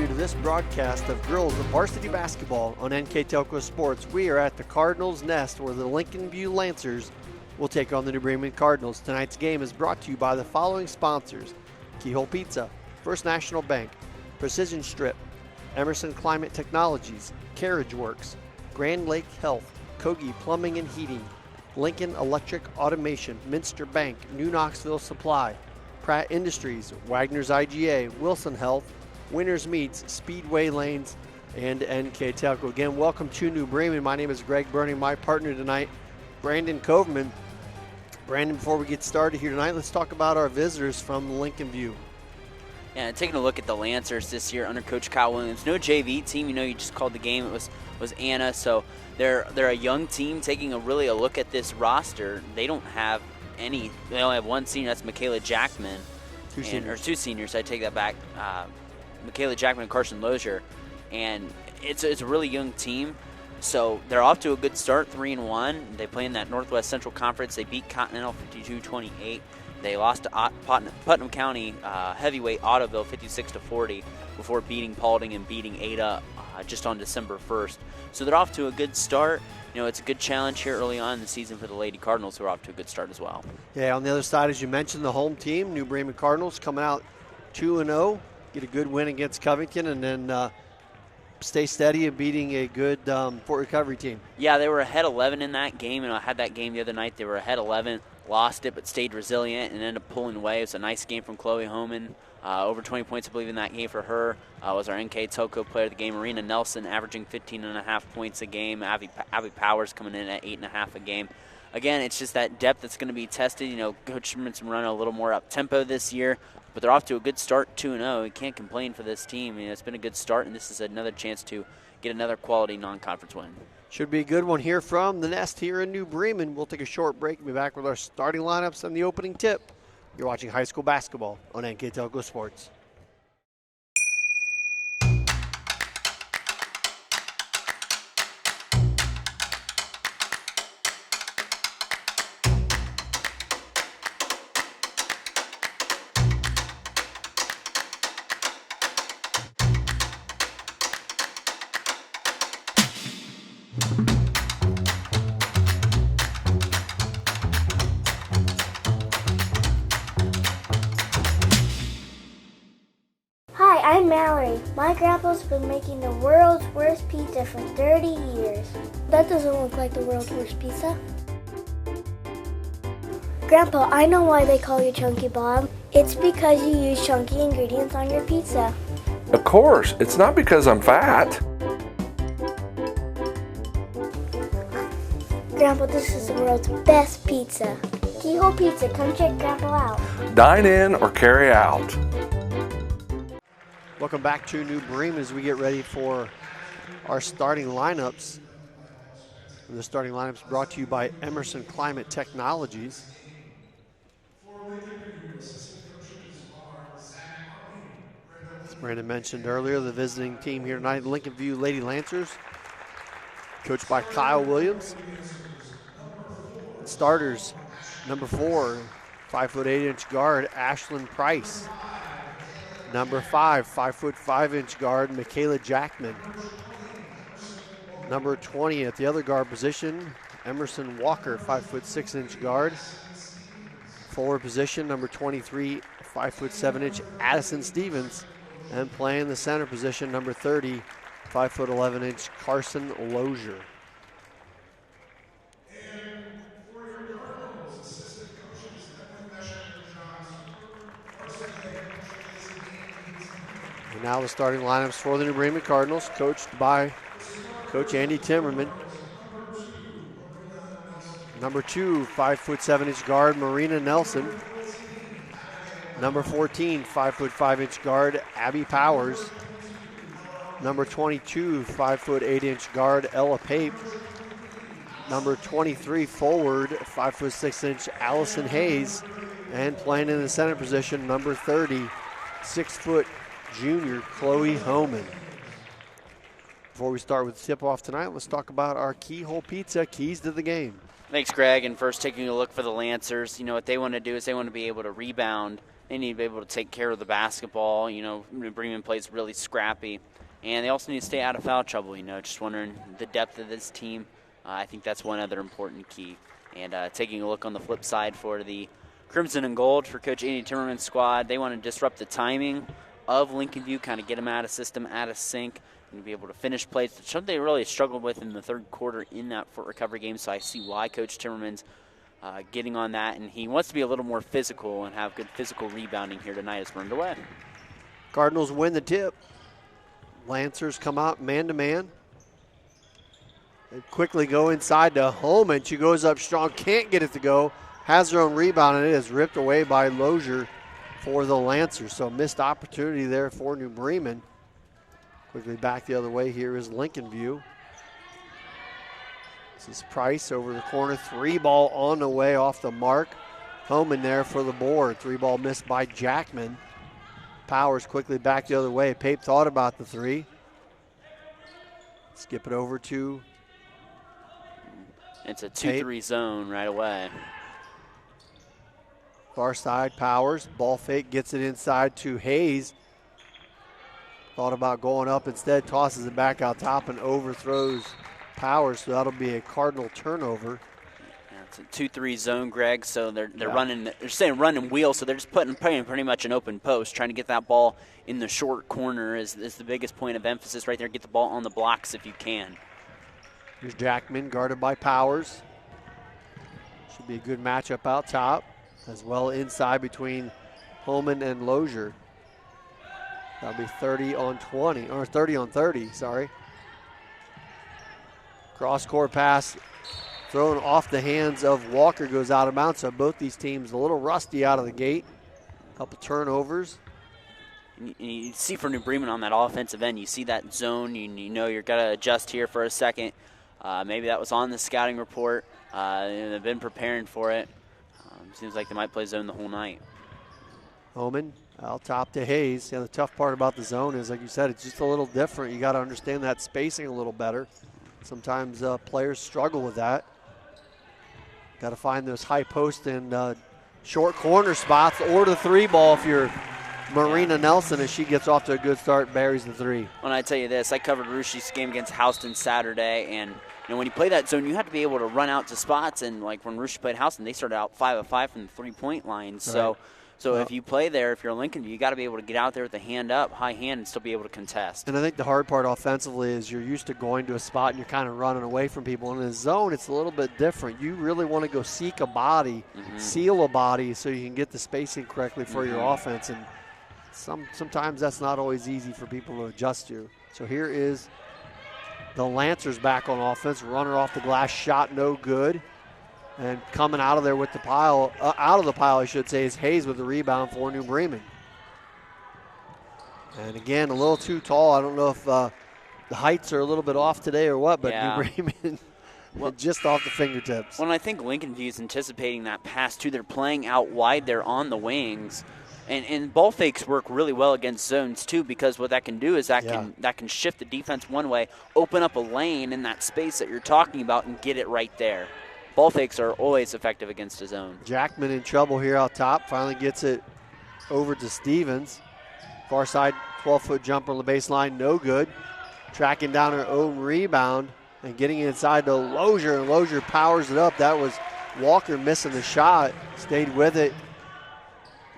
to this broadcast of Girls Varsity Basketball on NKTelco Sports. We are at the Cardinals' nest where the Lincolnview Lancers will take on the New Bremen Cardinals. Tonight's game is brought to you by the following sponsors: Keyhole Pizza, First National Bank, Precision Strip, Emerson Climate Technologies, Carriage Works, Grand Lake Health, Kogi Plumbing and Heating, Lincoln Electric Automation, Minster Bank, New Knoxville Supply, Pratt Industries, Wagner's IGA, Wilson Health, Winners Meats, Speedway Lanes, and NKTelco. Again, welcome to New Bremen. My name is Greg Burning. My partner tonight, Brandon Coveman. Brandon, before we get started here tonight, let's talk about our visitors from Lincolnview. Yeah, taking a look at the Lancers this year under Coach Kyle Williams. No JV team. You just called the game. It was Anna. So they're a young team taking a look at this roster. They don't have any. They only have one senior. That's Michaela Jackman. Two seniors. I take that back. Michaela Jackman and Carson Lozier. And it's a really young team. So they're off to a good start, 3-1. They play in that Northwest Central Conference. They beat Continental 52-28. They lost to Putnam County heavyweight Ottoville 56-40 before beating Paulding and beating Ada just on December 1st. So they're off to a good start. It's a good challenge here early on in the season for the Lady Cardinals, who are off to a good start as well. Yeah, on the other side, as you mentioned, the home team, New Bremen Cardinals, coming out 2-0, get a good win against Covington, and then stay steady and beating a good Fort Recovery team. Yeah, they were ahead 11 in that game, and I had that game the other night. They were ahead 11, lost it, but stayed resilient and ended up pulling away. It was a nice game from Chloe Homan. Over 20 points, I believe, in that game for her. Was our NKTelco player of the game. Marina Nelson averaging 15.5 points a game. Abby Powers coming in at 8.5 a game. Again, it's just that depth that's going to be tested. Coach Sherman's running a little more up-tempo this year, but they're off to a good start, 2-0. You can't complain for this team. It's been a good start, and this is another chance to get another quality non-conference win. Should be a good one here from the nest here in New Bremen. We'll take a short break and be back with our starting lineups and the opening tip. You're watching high school basketball on NKTelco Sports. I'm Mallory. My grandpa's been making the world's worst pizza for 30 years. That doesn't look like the world's worst pizza. Grandpa, I know why they call you Chunky Bob. It's because you use chunky ingredients on your pizza. Of course, it's not because I'm fat. Grandpa, this is the world's best pizza. Keyhole Pizza, come check Grandpa out. Dine in or carry out. Welcome back to New Bremen as we get ready for our starting lineups. And the starting lineups brought to you by Emerson Climate Technologies. As Brandon mentioned earlier, the visiting team here tonight, Lincolnview Lady Lancers, coached by Kyle Williams. Starters, number 4, 5'8" guard, Ashlyn Price. Number 5, 5'5" guard, Michaela Jackman. Number 20 at the other guard position, Emerson Walker, 5'6" guard. Forward position, number 23, 5'7" Addison Stevens. And playing the center position, number 30, 5'11" Carson Lozier. And now the starting lineups for the New Bremen Cardinals, coached by Coach Andy Timmerman. Number 2, 5'7" guard, Marina Nelson. Number 14, 5'5" guard, Abby Powers. Number 22, 5'8" guard, Ella Pape. Number 23, forward, 5'6" Allison Hayes. And playing in the center position, number 30, 6' junior Chloe Homan. Before we start with the tip-off tonight, let's talk about our Keyhole Pizza keys to the game. Thanks, Greg. And first, taking a look for the Lancers, what they want to do is they want to be able to rebound They need to be able to take care of the basketball. Bremen plays really scrappy. And they also need to stay out of foul trouble. Just wondering the depth of this team. I think that's one other important key. And taking a look on the flip side for the Crimson and Gold, for Coach Andy Timmerman's squad, they want to disrupt the timing of Lincolnview, kind of get them out of system, out of sync, and be able to finish plays. Something they really struggled with in the third quarter in that Fort Recovery game, so I see why Coach Timmerman's getting on that, and he wants to be a little more physical and have good physical rebounding here tonight as we're underway. Cardinals win the tip. Lancers come out man-to-man. They quickly go inside to Holman. She goes up strong, can't get it to go. Has her own rebound, and it is ripped away by Lozier for the Lancers. So missed opportunity there for New Bremen. Quickly back the other way here is Lincolnview. This is Price over the corner. 3-ball on the way off the mark. Holman there for the board. 3-ball missed by Jackman. Powers quickly back the other way. Pape thought about the 3. Skip it over to It's a 2-3 zone right away. Far side, Powers. Ball fake, gets it inside to Hayes. Thought about going up instead, tosses it back out top and overthrows Powers, so that'll be a Cardinal turnover. It's a 2-3 zone, Greg, so they're running, they're saying run and wheel, so they're just putting pretty much an open post, trying to get that ball in the short corner is the biggest point of emphasis right there. Get the ball on the blocks if you can. Here's Jackman, guarded by Powers. Should be a good matchup out top, as well inside between Holman and Lozier. That'll be 30 on 20, or 30 on 30, sorry. Cross-court pass thrown off the hands of Walker, goes out of bounds. So both these teams a little rusty out of the gate. Couple turnovers. You see for New Bremen on that offensive end, you see that zone. You know you're got to adjust here for a second. Maybe that was on the scouting report. They've been preparing for it. Seems like they might play zone the whole night. Holman out top to Hayes. The tough part about the zone is, like you said, it's just a little different. You got to understand that spacing a little better. Sometimes players struggle with that. Got to find those high post and short corner spots, or the 3-ball if you're Marina Nelson, as she gets off to a good start, buries the 3. When I tell you this, I covered Rushi's game against Houston Saturday, and when you play that zone, you have to be able to run out to spots. And like when Rushi played Houston, they started out 5 of 5 from the 3-point line. Right. So if you play there, if you're Lincolnview, you got to be able to get out there with the hand up, high hand, and still be able to contest. And I think the hard part offensively is you're used to going to a spot and you're kind of running away from people. In the zone, it's a little bit different. You really want to go seek a body, seal a body, so you can get the spacing correctly for your offense. And sometimes that's not always easy for people to adjust to. So here is the Lancers back on offense. Runner off the glass, shot no good. And coming out of there with the pile, out of the pile, I should say, is Hayes with the rebound for New Bremen. And again, a little too tall. I don't know if the heights are a little bit off today or what, but New Bremen just off the fingertips. Well, I think Lincolnview is anticipating that pass, too. They're playing out wide there on the wings. And ball fakes work really well against zones, too, because what that can do is that can shift the defense one way, open up a lane in that space that you're talking about, and get it right there. Ball fakes are always effective against a zone. Jackman in trouble here out top. Finally gets it over to Stevens. Far side 12-foot jumper on the baseline, no good. Tracking down her own rebound and getting inside to Lozier, and Lozier powers it up. That was Walker missing the shot. Stayed with it.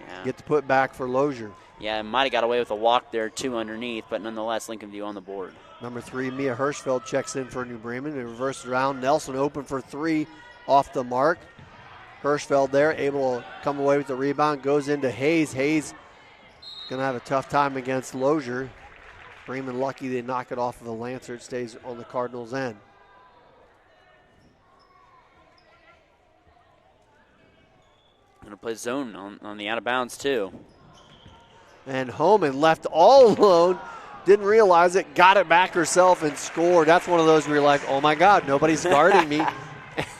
Yeah. Get the put back for Lozier. Yeah, might have got away with a walk there, too, underneath, but nonetheless, Lincolnview on the board. Number 3, Mia Hirschfeld checks in for New Bremen. It reverses around. Nelson open for 3 off the mark. Hirschfeld there, able to come away with the rebound. Goes into Hayes. Hayes going to have a tough time against Lozier. Bremen lucky they knock it off of the Lancer. It stays on the Cardinals' end. Going to play zone on the out of bounds, too. And Holman left all alone. Didn't realize it. Got it back herself and scored. That's one of those where you're like, oh, my God, nobody's guarding me.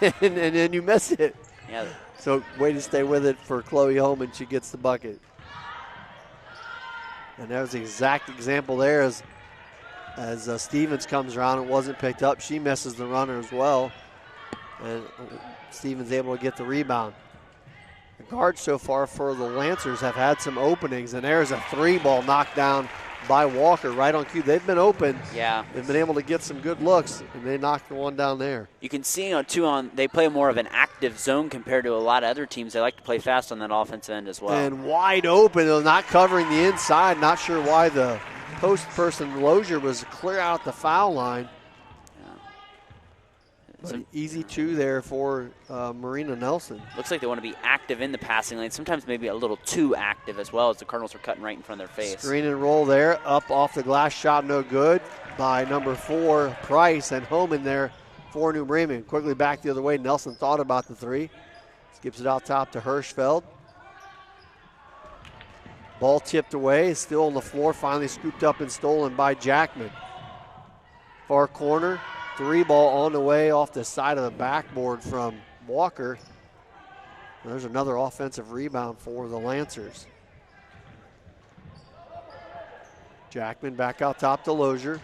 and then you miss it. Yeah. So way to stay with it for Chloe Holman. She gets the bucket. And that was the exact example there as Stevens comes around. It wasn't picked up. She misses the runner as well. And Stevens able to get the rebound. The guards so far for the Lancers have had some openings, and there's a 3-ball knocked down by Walker right on cue. They've been open. Yeah. They've been able to get some good looks, and they knocked the one down there. You can see they play more of an active zone compared to a lot of other teams. They like to play fast on that offensive end as well. And wide open, though, not covering the inside. Not sure why the post person Lozier was clear out the foul line. But an easy 2 there for Marina Nelson. Looks like they want to be active in the passing lane, sometimes maybe a little too active as well, as the Cardinals are cutting right in front of their face. Screen and roll there, up off the glass, shot no good by number 4, Price, and home in there for New Bremen. Quickly back the other way, Nelson thought about the 3. Skips it out top to Hirschfeld. Ball tipped away, still on the floor, finally scooped up and stolen by Jackman. Far corner. 3-ball on the way off the side of the backboard from Walker. And there's another offensive rebound for the Lancers. Jackman back out top to Lozier.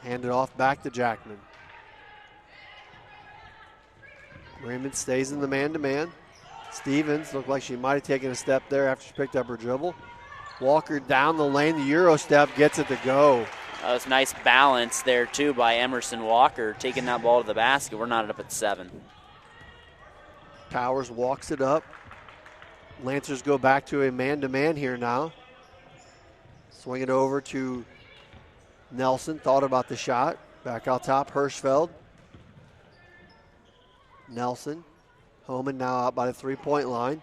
Handed off back to Jackman. Raymond stays in the man-to-man. Stevens looked like she might have taken a step there after she picked up her dribble. Walker down the lane, the Euro step, gets it to go. That was nice balance there, too, by Emerson Walker, taking that ball to the basket. We're knotted up at 7. Powers walks it up. Lancers go back to a man-to-man here now. Swing it over to Nelson. Thought about the shot. Back out top, Hirschfeld. Nelson. Homan now out by the 3-point line.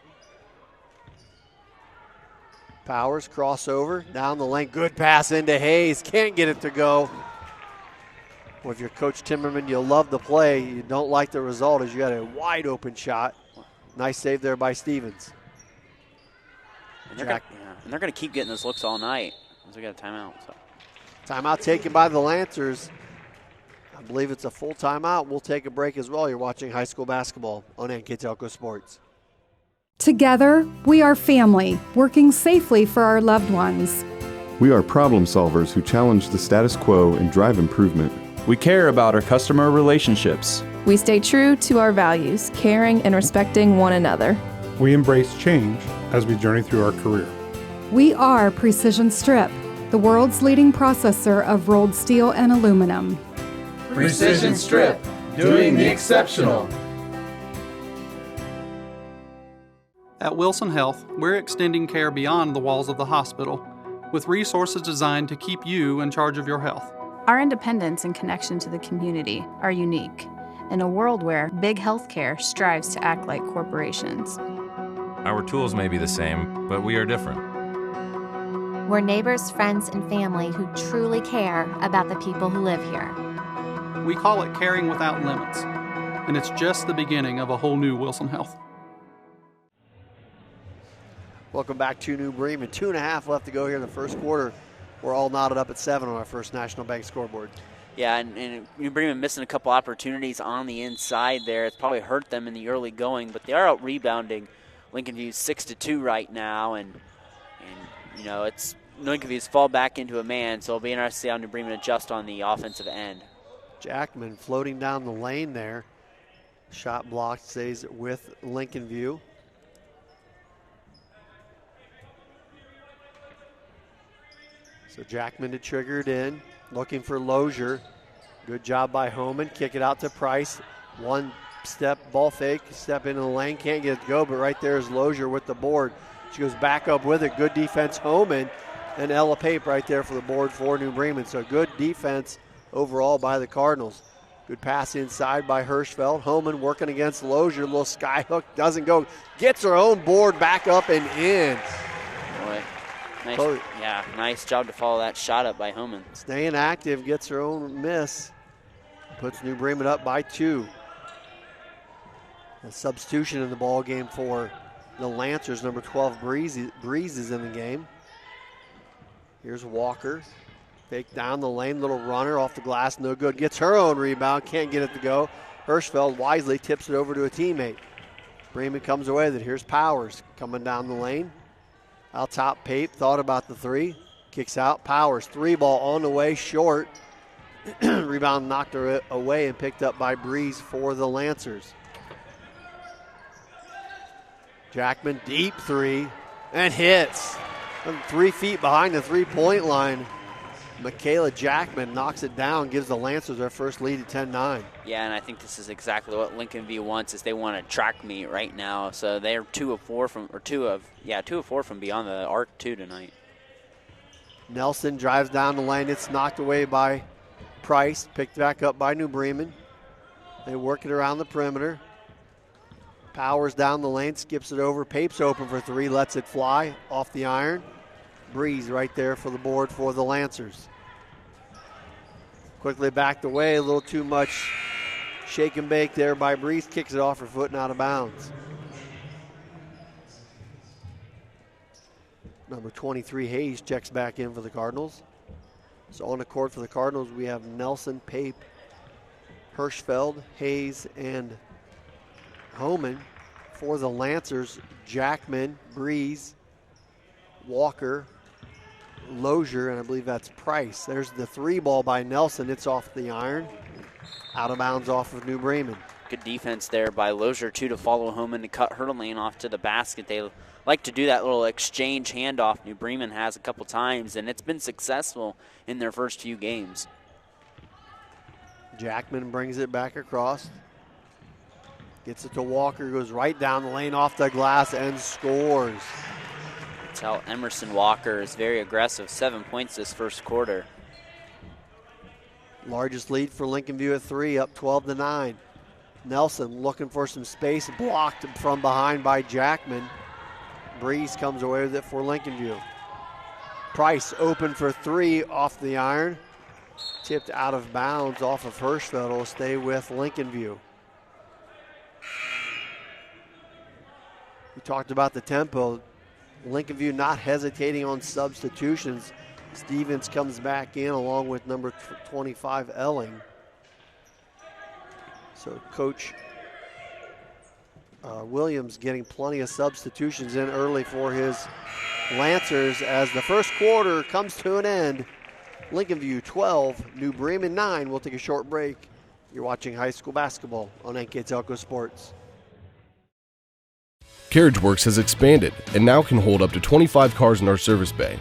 Powers crossover down the lane. Good pass into Hayes. Can't get it to go. Well, if you're Coach Timmerman, you'll love the play. You don't like the result as you got a wide open shot. Nice save there by Stevens. And they're going to keep getting those looks all night as we got a timeout. So. Timeout taken by the Lancers. I believe it's a full timeout. We'll take a break as well. You're watching high school basketball on NKTelco Sports. Together, we are family, working safely for our loved ones. We are problem solvers who challenge the status quo and drive improvement. We care about our customer relationships. We stay true to our values, caring and respecting one another. We embrace change as we journey through our career. We are Precision Strip, the world's leading processor of rolled steel and aluminum. Precision Strip, doing the exceptional. At Wilson Health, we're extending care beyond the walls of the hospital, with resources designed to keep you in charge of your health. Our independence and connection to the community are unique in a world where big healthcare strives to act like corporations. Our tools may be the same, but we are different. We're neighbors, friends, and family who truly care about the people who live here. We call it Caring Without Limits, and it's just the beginning of a whole new Wilson Health. Welcome back to New Bremen. 2.5 left to go here in the first quarter. We're all knotted up at 7 on our First National Bank scoreboard. Yeah, and New Bremen missing a couple opportunities on the inside there. It's probably hurt them in the early going, but they are out rebounding Lincolnview 6-2 right now, and you know, it's Lincolnview's fall back into a man, so it'll be interesting to see how New Bremen adjust on the offensive end. Jackman floating down the lane there. Shot blocked, stays with Lincolnview. So Jackman to trigger it in, looking for Lozier. Good job by Homan. Kick it out to Price. One step, ball fake, step into the lane, can't get it to go, but right there is Lozier with the board. She goes back up with it. Good defense, Homan, and Ella Pape right there for the board for New Bremen. So good defense overall by the Cardinals. Good pass inside by Hirschfeld. Homan working against Lozier. Little sky hook, doesn't go. Gets her own board back up and in. Boy. Nice job to follow that shot up by Homan. Staying active, gets her own miss. Puts New Bremen up by 2. A substitution in the ball game for the Lancers. Number 12, Breeze is in the game. Here's Walker. Fake down the lane, little runner off the glass, no good. Gets her own rebound, can't get it to go. Hirschfeld wisely tips it over to a teammate. Bremen comes away with it. Here's Powers coming down the lane. Out top, Pape thought about the 3. Kicks out, Powers, 3-ball on the way, short. Rebound knocked her away and picked up by Breeze for the Lancers. Jackman, deep three, and hits. 3 feet behind the three-point line. Michaela Jackman knocks it down, gives the Lancers their first lead at 10-9. Yeah, and I think this is exactly what Lincolnview wants, is they want a track meet right now. So they're 2 of 4 from beyond the arc too tonight. Nelson drives down the lane. It's knocked away by Price, picked back up by New Bremen. They work it around the perimeter. Powers down the lane, skips it over. Pape's open for 3, lets it fly off the iron. Breeze right there for the board for the Lancers. Quickly backed away, a little too much shake and bake there by Breeze. Kicks it off her foot and out of bounds. Number 23, Hayes, checks back in for the Cardinals. So on the court for the Cardinals, we have Nelson, Pape, Hirschfeld, Hayes, and Homan. For the Lancers, Jackman, Breeze, Walker, Lozier, and I believe that's Price. There's the 3 ball by Nelson. It's off the iron. Out of bounds off of New Bremen. Good defense there by Lozier, too, to follow Homan and cut her lane off to the basket. They like to do that little exchange handoff New Bremen has a couple times, and it's been successful in their first few games. Jackman brings it back across. Gets it to Walker, goes right down the lane off the glass and scores. Tell Emerson Walker is very aggressive. 7 points this first quarter. Largest lead for Lincolnview at 3, up 12-9. Nelson looking for some space, blocked from behind by Jackman. Breeze comes away with it for Lincolnview. Price open for 3 off the iron. Tipped out of bounds off of Hirschfeld. Will stay with Lincolnview. We talked about the tempo. Lincolnview not hesitating on substitutions. Stevens comes back in along with number 25, Elling. So Coach Williams getting plenty of substitutions in early for his Lancers as the first quarter comes to an end. Lincolnview 12, New Bremen 9. We'll take a short break. You're watching high school basketball on NKTelco Sports. CarriageWorks has expanded and now can hold up to 25 cars in our service bay.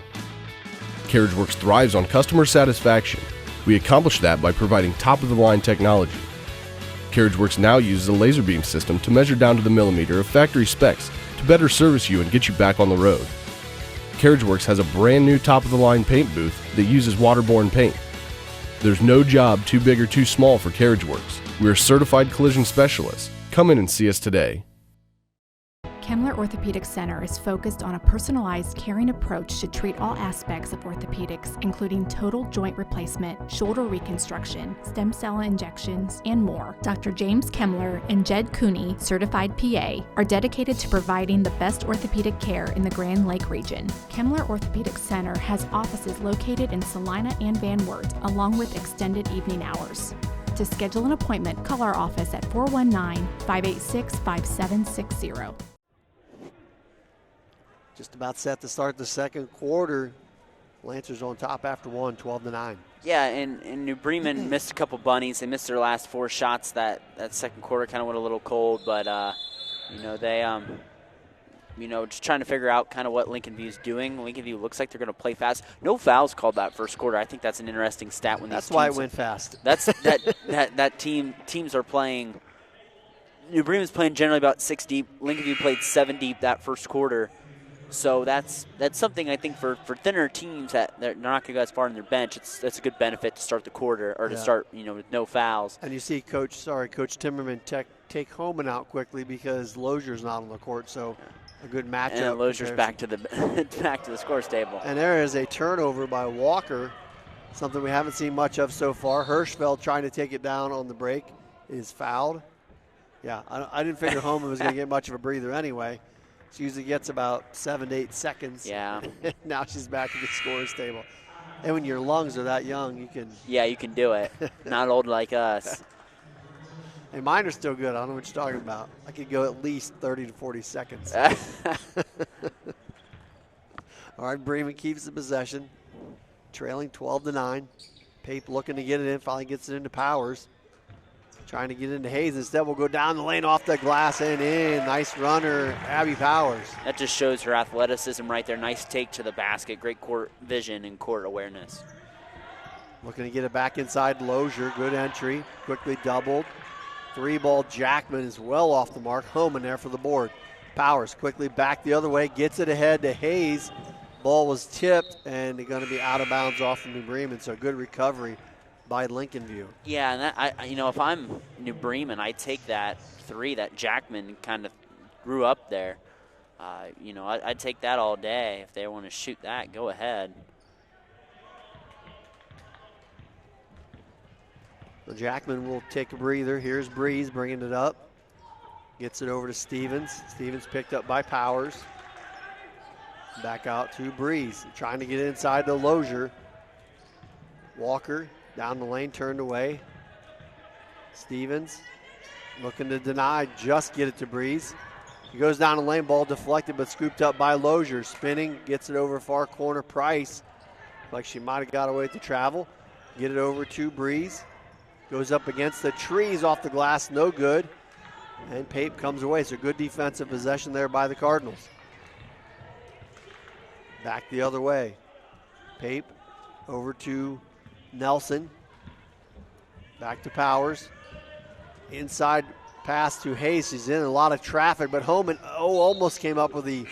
CarriageWorks thrives on customer satisfaction. We accomplish that by providing top-of-the-line technology. CarriageWorks now uses a laser beam system to measure down to the millimeter of factory specs to better service you and get you back on the road. CarriageWorks has a brand new top-of-the-line paint booth that uses waterborne paint. There's no job too big or too small for CarriageWorks. We're certified collision specialists. Come in and see us today. Kemmler Orthopedic Center is focused on a personalized, caring approach to treat all aspects of orthopedics, including total joint replacement, shoulder reconstruction, stem cell injections, and more. Dr. James Kemmler and Jed Cooney, certified PA, are dedicated to providing the best orthopedic care in the Grand Lake region. Kemmler Orthopedic Center has offices located in Salina and Van Wert, along with extended evening hours. To schedule an appointment, call our office at 419-586-5760. Just about set to start the second quarter. Lancers on top after 1, 12-9. Yeah, and New Bremen missed a couple bunnies. They missed their last 4 shots. That second quarter kind of went a little cold, but they just trying to figure out kind of what Lincolnview's doing. Lincolnview looks like they're going to play fast. No fouls called that first quarter. I think that's an interesting stat. That's why it went fast. That's teams are playing. New Bremen's playing generally about 6 deep. Lincolnview played 7 deep that first quarter. So that's something I think for thinner teams that they're not going to go as far in their bench. That's a good benefit to start the quarter or to start with no fouls. And you see Coach Timmerman take Homan out quickly because Lozier's not on the court. So a good matchup. And Lozier's back to the scores table. And there is a turnover by Walker, something we haven't seen much of so far. Hirschfeld trying to take it down on the break is fouled. Yeah, I didn't figure Homan was going to get much of a breather anyway. She usually gets about 7 to 8 seconds. Yeah. Now she's back at the scorer's table. And when your lungs are that young, you can. Yeah, you can do it. Not old like us. Hey, mine are still good. I don't know what you're talking about. I could go at least 30 to 40 seconds. All right, Bremen keeps the possession, trailing 12-9. Pape looking to get it in, finally gets it into Powers. Trying to get into Hayes. Instead, will go down the lane off the glass and in. Nice runner, Abby Powers. That just shows her athleticism right there. Nice take to the basket. Great court vision and court awareness. Looking to get it back inside Lozier. Good entry. Quickly doubled. 3-ball Jackman is well off the mark. Home in there for the board. Powers quickly back the other way. Gets it ahead to Hayes. Ball was tipped and they're going to be out of bounds off of New Bremen. So good recovery by Lincolnview. Yeah, and that, if I'm New Bremen, I take that 3 that Jackman kind of grew up there. I'd take that all day. If they want to shoot that, go ahead. So Jackman will take a breather. Here's Breeze bringing it up. Gets it over to Stevens. Stevens picked up by Powers. Back out to Breeze. Trying to get inside to Lozier. Walker down the lane, turned away. Stevens looking to deny, just get it to Breeze. He goes down the lane, ball deflected but scooped up by Lozier. Spinning, gets it over far corner. Price, like she might have got away with the travel. Get it over to Breeze. Goes up against the trees off the glass, no good. And Pape comes away, so good defensive possession there by the Cardinals. Back the other way. Pape over to Nelson. Back to Powers. Inside pass to Hayes. He's in a lot of traffic, but Homan almost came up with the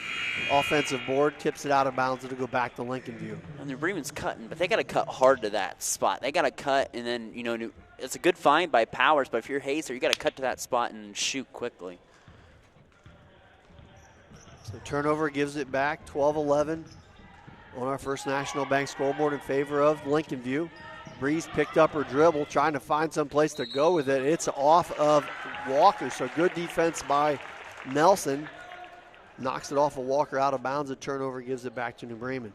offensive board. Tips it out of bounds. It'll go back to Lincolnview. And New Bremen's cutting, but they got to cut hard to that spot. They got to cut, and then, it's a good find by Powers, but if you're Hayes, you got to cut to that spot and shoot quickly. So turnover gives it back. 12-11 on our First National Bank scoreboard in favor of Lincolnview. Breeze picked up her dribble, trying to find some place to go with it. It's off of Walker, so good defense by Nelson. Knocks it off of Walker out of bounds. A turnover gives it back to New Bremen.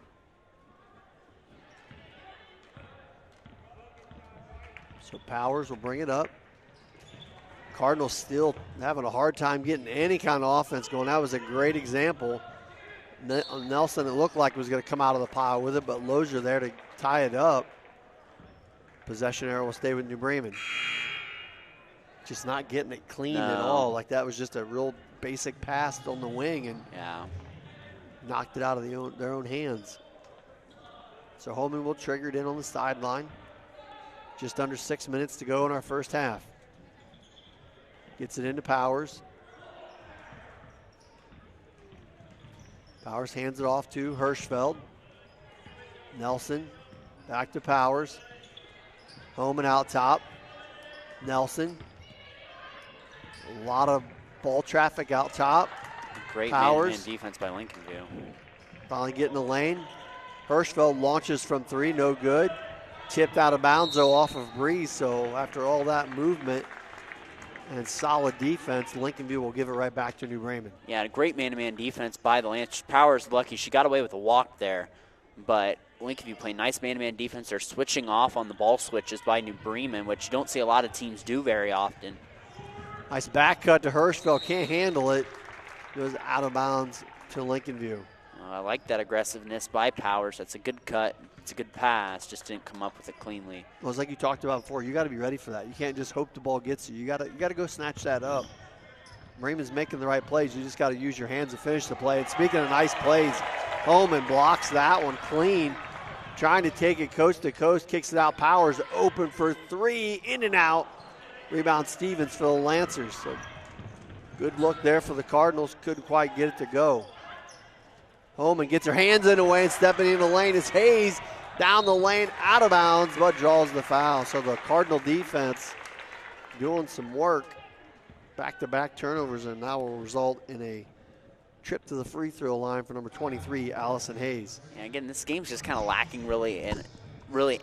So Powers will bring it up. Cardinals still having a hard time getting any kind of offense going. That was a great example. Nelson, it looked like, was going to come out of the pile with it, but Lozier there to tie it up. Possession arrow will stay with New Bremen. Just not getting it clean at all. Like that was just a real basic pass on the wing and knocked it out of their own hands. So Holman will trigger it in on the sideline. Just under 6 minutes to go in our first half. Gets it into Powers. Powers hands it off to Hirschfeld. Nelson back to Powers. Holman out top. Nelson. A lot of ball traffic out top. Great Powers. man-to-man defense by Lincolnview. Finally getting the lane. Hirschfeld launches from 3, no good. Tipped out of bounds though off of Breeze, so after all that movement and solid defense, Lincolnview will give it right back to New Bremen. Yeah, a great man-to-man defense by the Lancers. Powers lucky. She got away with a walk there, but Lincolnview playing nice man-to-man defense. They're switching off on the ball switches by New Bremen, which you don't see a lot of teams do very often. Nice back cut to Hirschfeld. Can't handle it. Goes out of bounds to Lincolnview. I like that aggressiveness by Powers. That's a good cut. It's a good pass. Just didn't come up with it cleanly. Well, it's like you talked about before. You got to be ready for that. You can't just hope the ball gets you. You got to go snatch that up. Bremen's making the right plays. You just got to use your hands to finish the play. And speaking of nice plays, Holman blocks that one clean. Trying to take it coast to coast. Kicks it out. Powers open for 3. In and out. Rebound Stevens for the Lancers. So good look there for the Cardinals. Couldn't quite get it to go. Holman gets her hands in the way and stepping in the lane is Hayes. Down the lane, out of bounds, but draws the foul. So the Cardinal defense doing some work. Back-to-back turnovers, and now will result in a trip to the free throw line for number 23, Allison Hayes. Yeah, again, this game's just kind of lacking really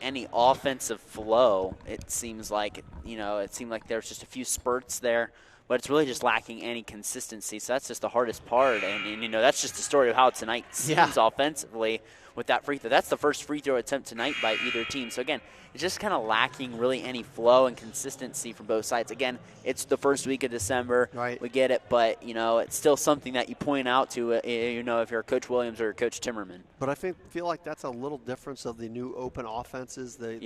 any offensive flow. It seems like, it seemed like there's just a few spurts there, but it's really just lacking any consistency. So that's just the hardest part, and that's just the story of how tonight seems offensively. with that free throw. That's the first free throw attempt tonight by either team. So again, it's just kind of lacking really any flow and consistency from both sides. Again, it's the first week of December. Right. We get it, but it's still something that you point out to if you're Coach Williams or Coach Timmerman. But I feel like that's a little difference of the new open offenses, the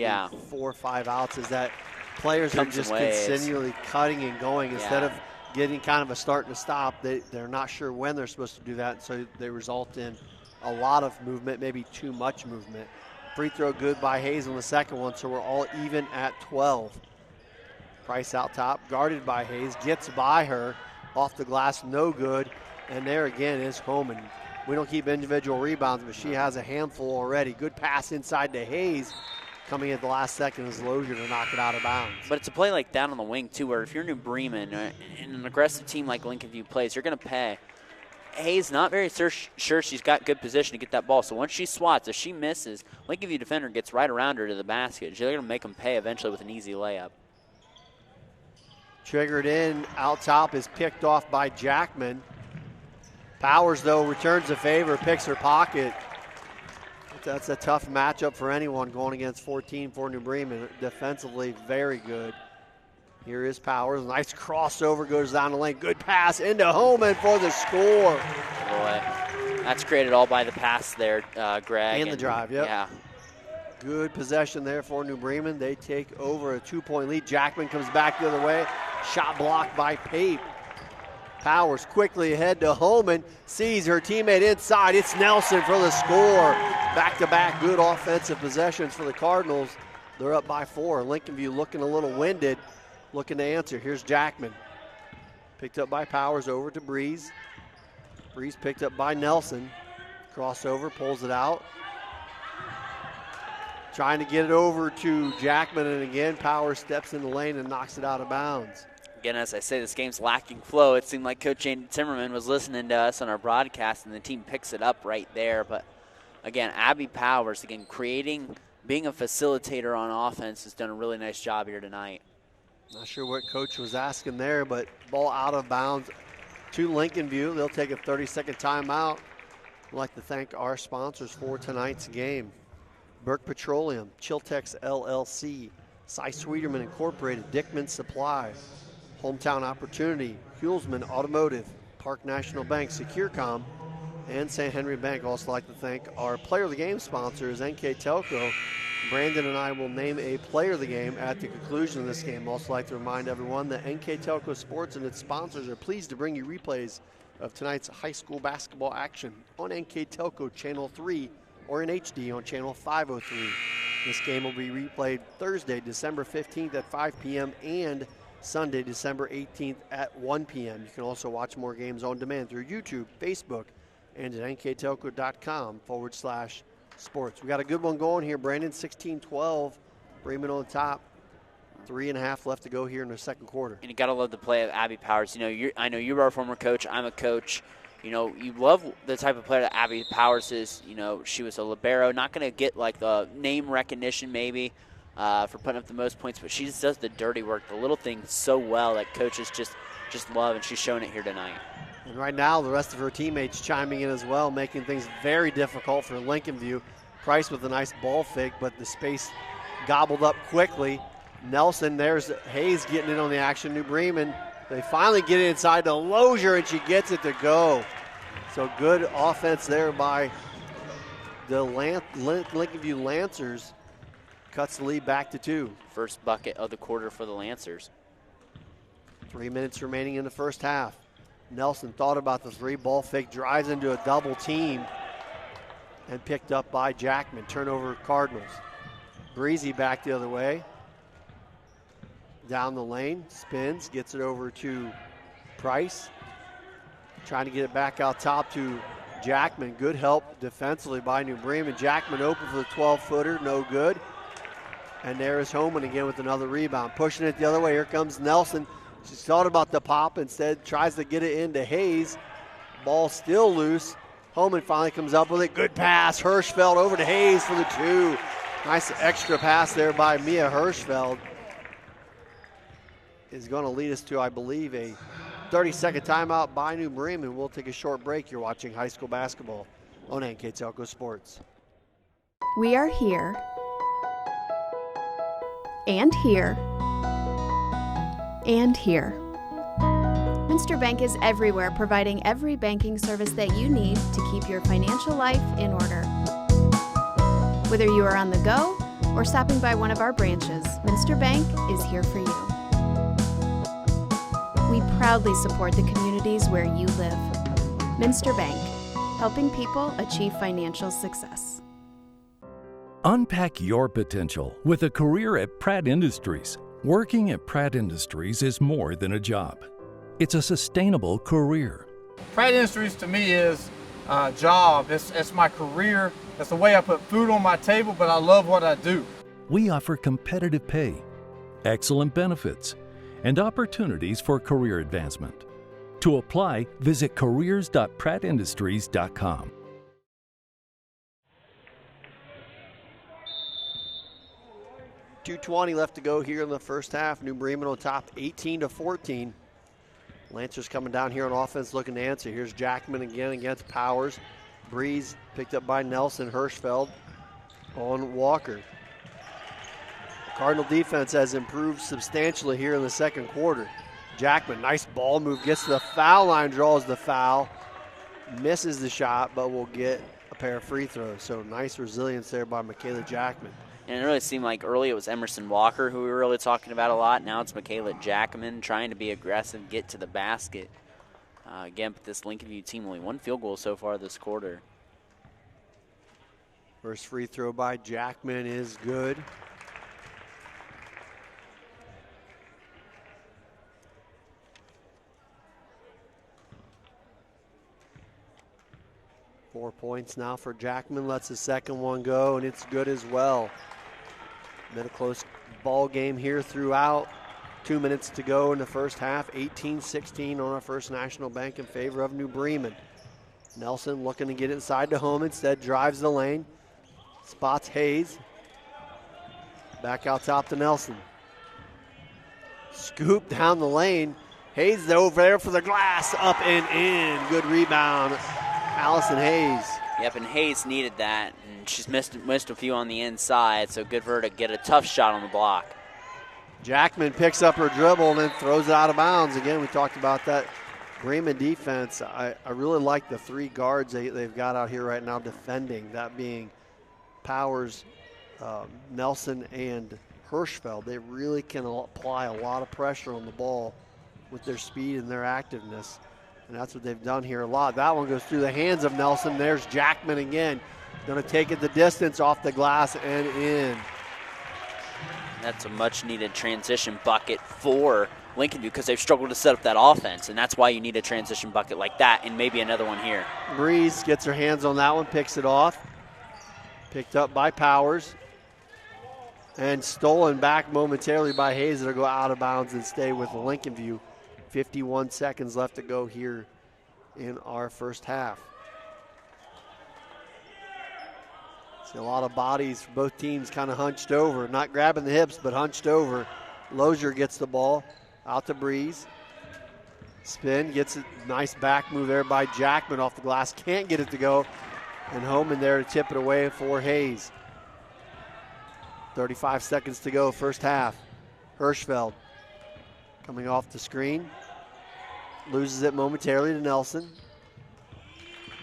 4 or 5 outs, is that players are just continually cutting and going instead of getting kind of a start and a stop. They're not sure when they're supposed to do that, so they result in a lot of movement, maybe too much movement. Free throw good by Hayes on the second one, so we're all even at 12. Price out top, guarded by Hayes, gets by her, off the glass, no good, and there again is Homan. We don't keep individual rebounds, but she has a handful already. Good pass inside to Hayes. Coming at the last second is Lozier to knock it out of bounds. But it's a play like that on the wing, too, where if you're New Bremen and an aggressive team like Lincolnview plays, you're going to pay. Hayes not very sure she's got good position to get that ball. So once she swats, if she misses, Lincolnview defender gets right around her to the basket. They're going to make them pay eventually with an easy layup. Triggered in, out top is picked off by Jackman. Powers, though, returns the favor, picks her pocket. That's a tough matchup for anyone going against 14 for New Bremen. Defensively, very good. Here is Powers. Nice crossover, goes down the lane. Good pass into Homan for the score. Boy, that's created all by the pass there, Greg. And the drive, yep. Yeah. Good possession there for New Bremen. They take over a 2-point lead. Jackman comes back the other way. Shot blocked by Pape. Powers quickly ahead to Homan. Sees her teammate inside. It's Nelson for the score. Back-to-back good offensive possessions for the Cardinals. They're up by 4. Lincolnview looking a little winded. Looking to answer. Here's Jackman. Picked up by Powers over to Breeze. Breeze picked up by Nelson. Crossover, pulls it out. Trying to get it over to Jackman, and again, Powers steps in the lane and knocks it out of bounds. Again, as I say, this game's lacking flow. It seemed like Coach Andy Timmerman was listening to us on our broadcast, and the team picks it up right there. But again, Abby Powers, again, being a facilitator on offense, has done a really nice job here tonight. Not sure what Coach was asking there, but ball out of bounds to Lincolnview. They'll take a 30-second timeout. I'd like to thank our sponsors for tonight's game. Burke Petroleum, Chiltex LLC, Cy Sweeterman Incorporated, Dickman Supply, Hometown Opportunity, Hulsman Automotive, Park National Bank, Securcom, and St. Henry Bank. Also like to thank our Player of the Game sponsors, NKTelco. Brandon and I will name a Player of the Game at the conclusion of this game. Also like to remind everyone that NKTelco Sports and its sponsors are pleased to bring you replays of tonight's high school basketball action on NKTelco Channel 3 or in HD on Channel 503. This game will be replayed Thursday, December 15th at 5 p.m. and Sunday, December 18th at 1 p.m. You can also watch more games on demand through YouTube, Facebook, and at nktelco.com/sports. We got a good one going here, Brandon. 16-12, Bremen on top. 3.5 left to go here in the second quarter. And you got to love the play of Abby Powers. I know you are a former coach. I'm a coach. You love the type of player that Abby Powers is. She was a libero. Not going to get like the name recognition maybe for putting up the most points, but she just does the dirty work, the little things so well that coaches just love, and she's showing it here tonight. And right now, the rest of her teammates chiming in as well, making things very difficult for Lincolnview. Price with a nice ball fake, but the space gobbled up quickly. Nelson, there's Hayes getting in on the action. New Bremen, they finally get it inside to Lozier, and she gets it to go. So good offense there by the Lincolnview Lancers. Cuts the lead back to 2. First bucket of the quarter for the Lancers. 3 minutes remaining in the first half. Nelson thought about the 3. Ball fake, drives into a double team, and picked up by Jackman. Turnover Cardinals. Breezy back the other way. Down the lane, spins, gets it over to Price. Trying to get it back out top to Jackman. Good help defensively by New Bremen. Jackman open for the 12-footer, no good. And there is Homan again with another rebound. Pushing it the other way, here comes Nelson. She's thought about the pop, instead tries to get it into Hayes. Ball still loose. Homan finally comes up with it. Good pass, Hirschfeld over to Hayes for the 2. Nice extra pass there by Mia Hirschfeld. Is going to lead us to, I believe, a 30-second timeout by New Bremen. We'll take a short break. You're watching high school basketball on NKTelco Sports. We are here, and here, and here. Minster Bank is everywhere, providing every banking service that you need to keep your financial life in order. Whether you are on the go or stopping by one of our branches, Minster Bank is here for you. We proudly support the communities where you live. Minster Bank, helping people achieve financial success. Unpack your potential with a career at Pratt Industries. Working at Pratt Industries is more than a job. It's a sustainable career. Pratt Industries to me is a job. It's my career. It's the way I put food on my table, but I love what I do. We offer competitive pay, excellent benefits, and opportunities for career advancement. To apply, visit careers.prattindustries.com. .220 left to go here in the first half. New Bremen on top 18-14. Lancers coming down here on offense looking to answer. Here's Jackman again against Powers. Breeze picked up by Nelson. Hirschfeld on Walker. The Cardinal defense has improved substantially here in the second quarter. Jackman, nice ball move, gets to the foul line, draws the foul, misses the shot, but will get a pair of free throws. So nice resilience there by Michaela Jackman. And it really seemed like early it was Emerson Walker who we were really talking about a lot. Now it's Michaela Jackman trying to be aggressive, get to the basket. Again, but this Lincolnview team only one field goal so far this quarter. First free throw by Jackman is good. .4 points now for Jackman. Lets the second one go, and it's good as well. Been a close ball game here throughout. 2 minutes to go in the first half. 18-16 on our First National Bank in favor of New Bremen. Nelson looking to get inside to home. Instead drives the lane. Spots Hayes. Back out top to Nelson. Scoop down the lane. Hayes over there for the glass. Up and in. Good rebound. Allison Hayes. Yep, and Hayes needed that, and she's missed a few on the inside, so good for her to get a tough shot on the block. Jackman picks up her dribble and then throws it out of bounds. Again, we talked about that Bremen defense. I really like the three guards they've got out here right now defending, that being Powers, Nelson, and Hirschfeld. They really can apply a lot of pressure on the ball with their speed and their activeness. And that's what they've done here a lot. That one goes through the hands of Nelson. There's Jackman again. Going to take it the distance off the glass and in. That's a much-needed transition bucket for Lincolnview because they've struggled to set up that offense, and that's why you need a transition bucket like that and maybe another one here. Breeze gets her hands on that one, picks it off. Picked up by Powers. And stolen back momentarily by Hayes. It'll go out of bounds and stay with Lincolnview. 51 seconds left to go here in our first half. See a lot of bodies for both teams kind of hunched over, not grabbing the hips, but hunched over. Lozier gets the ball out to Breeze. Spin, gets a nice back move there by Jackman off the glass. Can't get it to go. And Homan there to tip it away for Hayes. 35 seconds to go, first half. Hirschfeld coming off the screen. Loses it momentarily to Nelson.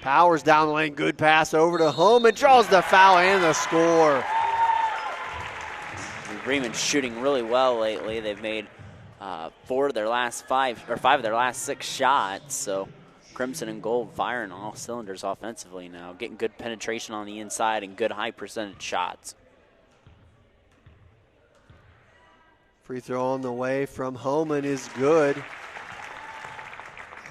Powers down the lane, good pass over to Homan. Draws the foul and the score. Bremen's shooting really well lately. They've made 5 of their last 6 shots. So Crimson and Gold firing on all cylinders offensively now, getting good penetration on the inside and good high percentage shots. Free throw on the way from Homan is good.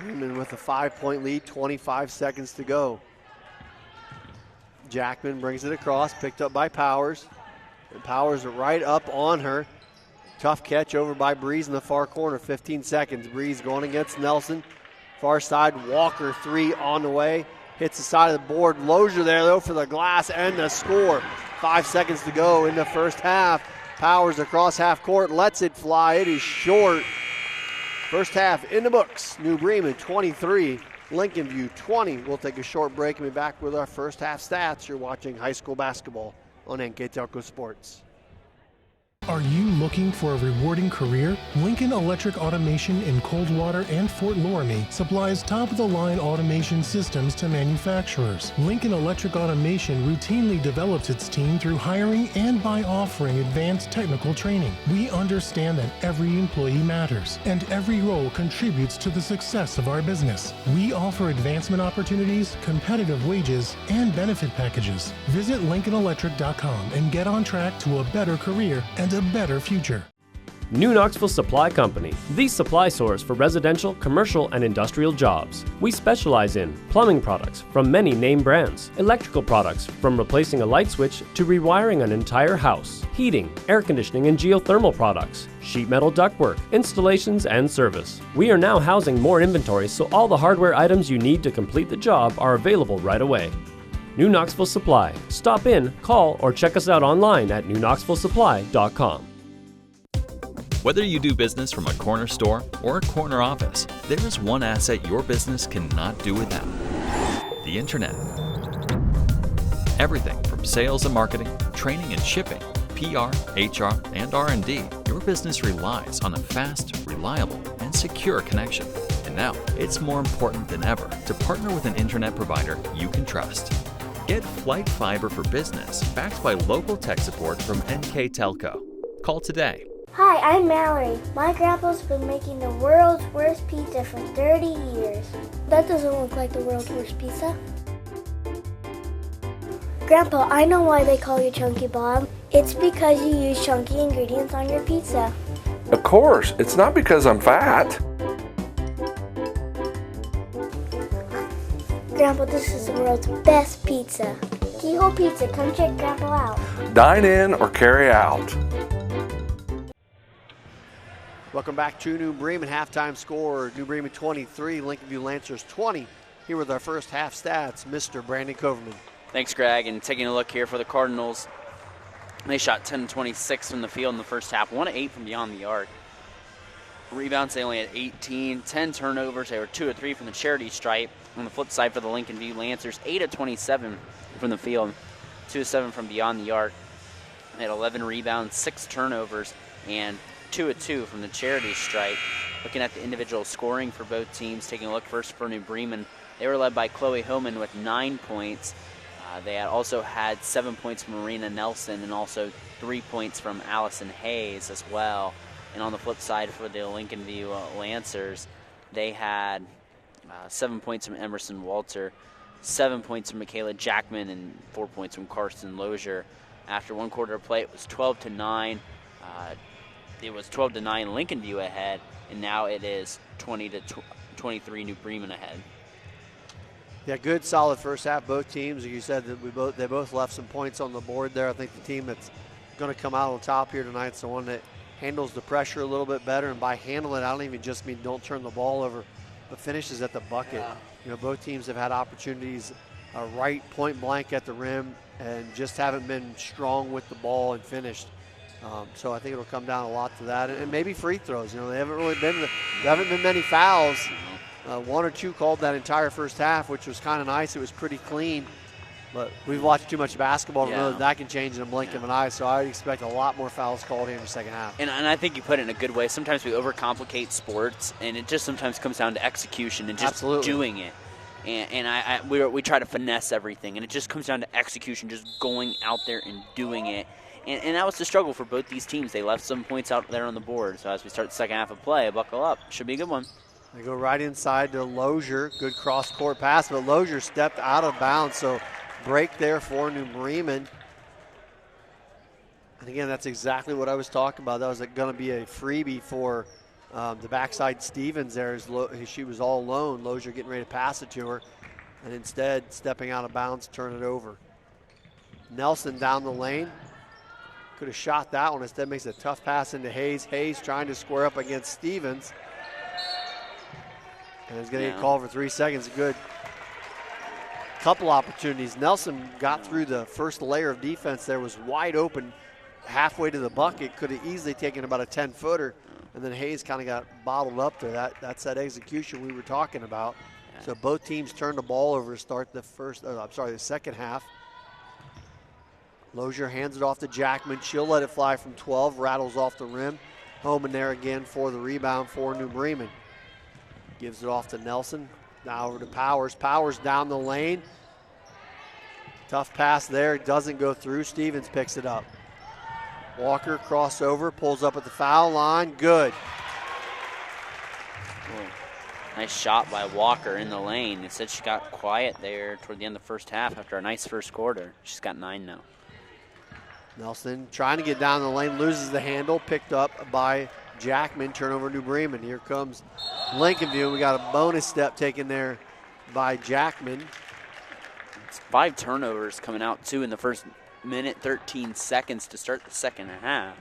Bremen with a 5-point lead, 25 seconds to go. Jackman brings it across, picked up by Powers. And Powers right up on her. Tough catch over by Breeze in the far corner, 15 seconds. Breeze going against Nelson. Far side, Walker 3 on the way. Hits the side of the board. Lozier there though for the glass and the score. 5 seconds to go in the first half. Powers across half court, lets it fly. It is short. First half in the books. New Bremen 23, Lincolnview 20. We'll take a short break and be back with our first half stats. You're watching high school basketball on NKTelco Sports. Are you looking for a rewarding career? Lincoln Electric Automation in Coldwater and Fort Loramie supplies top-of-the-line automation systems to manufacturers. Lincoln Electric Automation routinely develops its team through hiring and by offering advanced technical training. We understand that every employee matters, and every role contributes to the success of our business. We offer advancement opportunities, competitive wages, and benefit packages. Visit LincolnElectric.com and get on track to a better career and a better future. New Knoxville Supply Company, the supply source for residential, commercial, and industrial jobs. We specialize in plumbing products from many name brands, electrical products from replacing a light switch to rewiring an entire house, heating, air conditioning, and geothermal products, sheet metal ductwork, installations, and service. We are now housing more inventory, so all the hardware items you need to complete the job are available right away. New Knoxville Supply. Stop in, call, or check us out online at newknoxvillesupply.com. Whether you do business from a corner store or a corner office, there is one asset your business cannot do without: the Internet. Everything from sales and marketing, training and shipping, PR, HR, and R&D, your business relies on a fast, reliable, and secure connection. And now, it's more important than ever to partner with an Internet provider you can trust. Get Flight Fiber for Business, backed by local tech support from NKTelco. Call today. Hi, I'm Mallory. My grandpa's been making the world's worst pizza for 30 years. That doesn't look like the world's worst pizza. Grandpa, I know why they call you Chunky Bob. It's because you use chunky ingredients on your pizza. Of course, it's not because I'm fat. Grandpa, this is the world's best pizza. Keyhole Pizza, come check Grandpa out. Dine in or carry out. Welcome back to New Bremen. Halftime score, New Bremen 23, Lincolnview Lancers 20. Here with our first half stats, Mr. Brandon Coverman. Thanks, Greg. And taking a look here for the Cardinals, they shot 10-26 from the field in the first half, 1 of 8 from beyond the arc. Rebounds, they only had 18, 10 turnovers. They were 2 of 3 from the charity stripe. On the flip side for the Lincolnview Lancers, 8 of 27 from the field, 2 of 7 from beyond the arc. They had 11 rebounds, 6 turnovers, and 2 of 2 from the charity stripe. Looking at the individual scoring for both teams, taking a look first for New Bremen, they were led by Chloe Hillman with 9 points. They had also had 7 points from Marina Nelson and also 3 points from Allison Hayes as well. And on the flip side for the Lincolnview Lancers, they had 7 points from Emerson Walter, 7 points from Michaela Jackman, and 4 points from Karsten Lozier. After one quarter of play, it was 12-9. It was 12-9 Lincolnview ahead, and now it is 20-23 New Bremen ahead. Yeah, good, solid first half. Both teams, you said that they both left some points on the board there. I think the team that's going to come out on top here tonight is the one that handles the pressure a little bit better, and by handling it, I don't even just mean don't turn the ball over, but finishes at the bucket. Yeah. You know, both teams have had opportunities right point blank at the rim and just haven't been strong with the ball and finished. So I think it'll come down a lot to that, and maybe free throws. You know, there haven't been many fouls. 1 or 2 called that entire first half, which was kind of nice. It was pretty clean, but we've watched too much basketball to know that can change in a blink of an eye. So I would expect a lot more fouls called here in the second half. And I think you put it in a good way. Sometimes we overcomplicate sports, and it just sometimes comes down to execution and just doing it. And we try to finesse everything, and it just comes down to execution, just going out there and doing it. And that was the struggle for both these teams. They left some points out there on the board. So as we start the second half of play, buckle up. Should be a good one. They go right inside to Lozier. Good cross-court pass, but Lozier stepped out of bounds. So break there for New Bremen. And again, that's exactly what I was talking about. That was going to be a freebie for the backside Stevens there. She was all alone. Lozier getting ready to pass it to her. And instead, stepping out of bounds, turn it over. Nelson down the lane. Could have shot that one. Instead makes a tough pass into Hayes. Hayes trying to square up against Stevens. And he's going to get called for 3 seconds. Good couple opportunities. Nelson got through the first layer of defense there, was wide open halfway to the bucket. Could have easily taken about a 10-footer. And then Hayes kind of got bottled up there. That's that execution we were talking about. So both teams turned the ball over to start the the second half. Lozier hands it off to Jackman. She'll let it fly from 12, rattles off the rim. Home in there again for the rebound for New Bremen. Gives it off to Nelson. Now over to Powers. Powers down the lane. Tough pass there. Doesn't go through. Stevens picks it up. Walker crossover, pulls up at the foul line. Good. Cool. Nice shot by Walker in the lane. It said she got quiet there toward the end of the first half after a nice first quarter. She's got 9 now. Nelson trying to get down the lane, loses the handle, picked up by Jackman. Turnover New Bremen. Here comes Lincolnview. We got a bonus step taken there by Jackman. It's 5 turnovers coming out too in the first minute, 13 seconds to start the second half.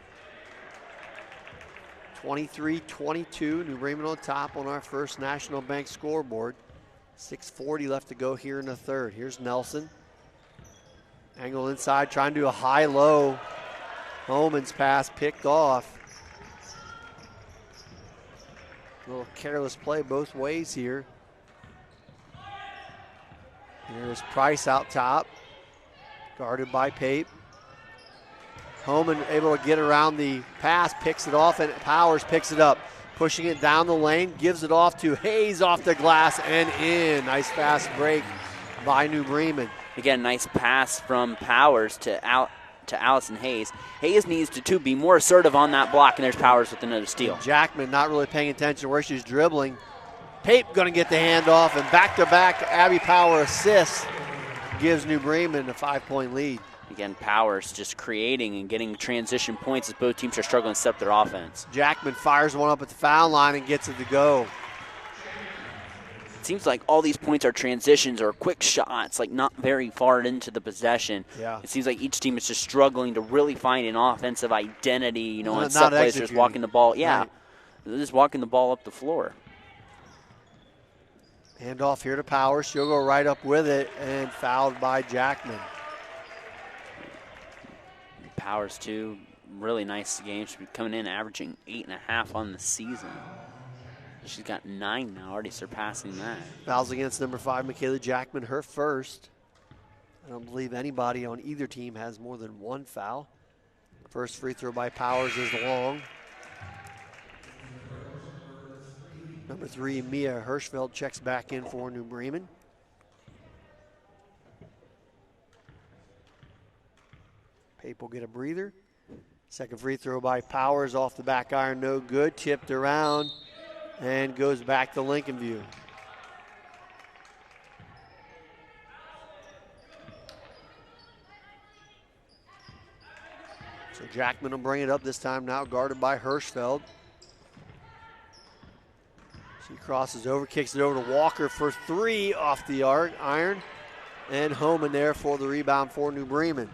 23-22, New Bremen on top on our first National Bank scoreboard. 6:40 left to go here in the third. Here's Nelson. Angle inside, trying to do a high-low. Homan's pass picked off. A little careless play both ways here. Here's Price out top, guarded by Pape. Homan able to get around the pass, picks it off, and Powers picks it up. Pushing it down the lane, gives it off to Hayes off the glass and in. Nice fast break by New Bremen. Again, nice pass from Powers to Allison Hayes. Hayes needs to be more assertive on that block, and there's Powers with another steal. Jackman not really paying attention where she's dribbling. Pape going to get the handoff, and back-to-back Abby Power assists gives New Bremen a 5-point lead. Again, Powers just creating and getting transition points as both teams are struggling to step their offense. Jackman fires one up at the foul line and gets it to go. It seems like all these points are transitions or quick shots, like not very far into the possession. Yeah. It seems like each team is just struggling to really find an offensive identity, on set plays, just walking the ball. Yeah, right. They're just walking the ball up the floor. Hand off here to Powers. She'll go right up with it and fouled by Jackman. Powers, too, really nice game. She's coming in averaging 8.5 on the season. She's got 9 now, already surpassing that. Fouls against number 5, Michaela Jackman, her first. I don't believe anybody on either team has more than 1 foul. First free throw by Powers is long. Number 3, Mia Hirschfeld checks back in for New Bremen. Pape will get a breather. Second free throw by Powers off the back iron, no good. Tipped around and goes back to Lincolnview. So Jackman will bring it up this time now, guarded by Hirschfeld. She crosses over, kicks it over to Walker for 3 off the iron. And home in there for the rebound for New Bremen.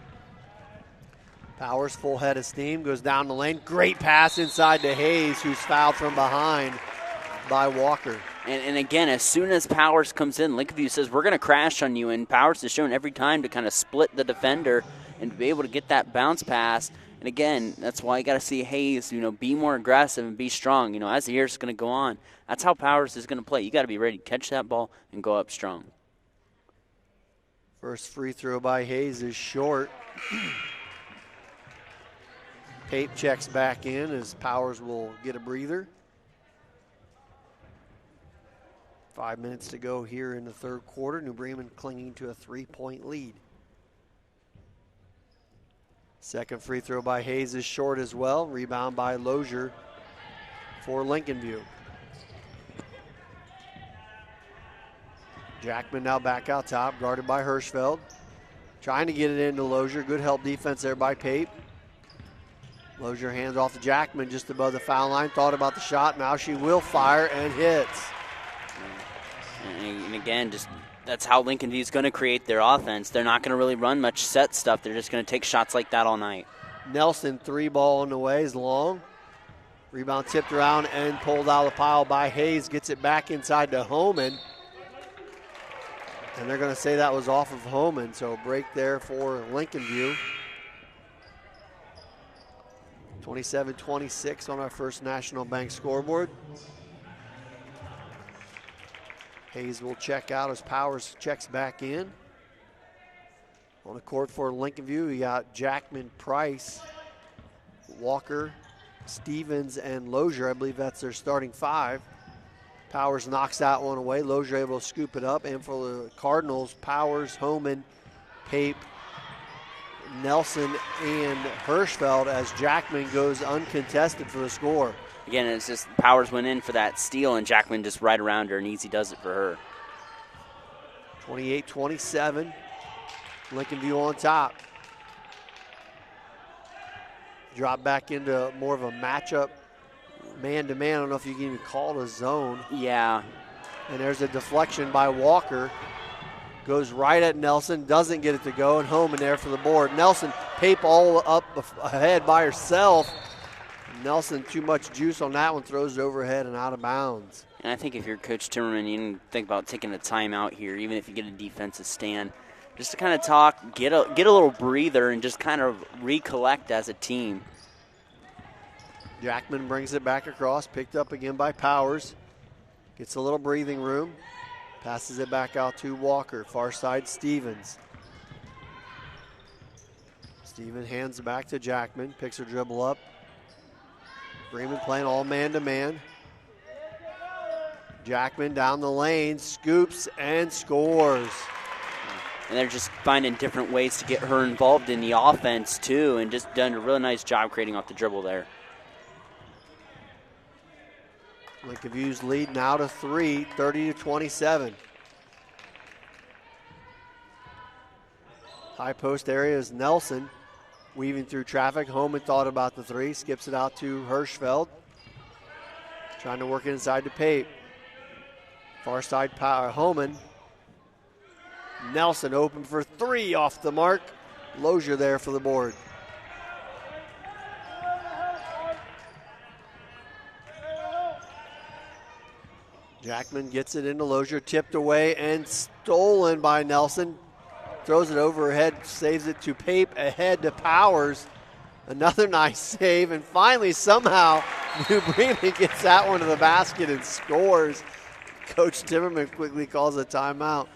Powers, full head of steam, goes down the lane. Great pass inside to Hayes, who's fouled from behind by Walker. And again, as soon as Powers comes in, Lincolnview says, we're going to crash on you. And Powers is shown every time to kind of split the defender and be able to get that bounce pass. And again, that's why you got to see Hayes, be more aggressive and be strong. As the year's going to go on, that's how Powers is going to play. You got to be ready to catch that ball and go up strong. First free throw by Hayes is short. Pape checks back in as Powers will get a breather. 5 minutes to go here in the third quarter. New Bremen clinging to a 3-point lead. Second free throw by Hayes is short as well. Rebound by Lozier for Lincolnview. Jackman now back out top, guarded by Hirschfeld. Trying to get it into Lozier. Good help defense there by Pape. Lozier hands off to Jackman just above the foul line. Thought about the shot. Now she will fire and hits. And again, that's how Lincolnview is going to create their offense. They're not going to really run much set stuff. They're just going to take shots like that all night. Nelson, 3 ball on the way, is long. Rebound tipped around and pulled out of the pile by Hayes. Gets it back inside to Homan. And they're going to say that was off of Homan. So break there for Lincolnview. 27-26 on our first National Bank scoreboard. Hayes will check out as Powers checks back in. On the court for Lincolnview, we got Jackman, Price, Walker, Stevens, and Lozier. I believe that's their starting five. Powers knocks that one away. Lozier able to scoop it up. And for the Cardinals, Powers, Homan, Pape, Nelson, and Hirschfeld as Jackman goes uncontested for the score. Again, it's just Powers went in for that steal, and Jackman just right around her, and easy does it for her. 28-27. Lincolnview on top. Drop back into more of a matchup, man-to-man. I don't know if you can even call it a zone. Yeah. And there's a deflection by Walker. Goes right at Nelson, doesn't get it to go, and Homan there for the board. Nelson, Pape all up ahead by herself. Nelson, too much juice on that one, throws it overhead and out of bounds. And I think if you're Coach Timmerman, you can think about taking a timeout here, even if you get a defensive stand, just to kind of talk, get a little breather, and just kind of recollect as a team. Jackman brings it back across, picked up again by Powers. Gets a little breathing room. Passes it back out to Walker. Far side, Stevens. Steven hands it back to Jackman. Picks her dribble up. Bremen playing all man-to-man. Jackman down the lane, scoops and scores. And they're just finding different ways to get her involved in the offense, too, and just done a really nice job creating off the dribble there. Lincolnview's lead now to 3, 30-27. High post area is Nelson. Weaving through traffic. Homan thought about the three. Skips it out to Hirschfeld. Trying to work it inside to Pape. Far side power. Homan. Nelson open for three off the mark. Lozier there for the board. Jackman gets it into Lozier. Tipped away and stolen by Nelson. Throws it over her head, saves it to Pape, ahead to Powers. Another nice save, and finally, somehow, New Bremen gets that one to the basket and scores. Coach Timmerman quickly calls a timeout.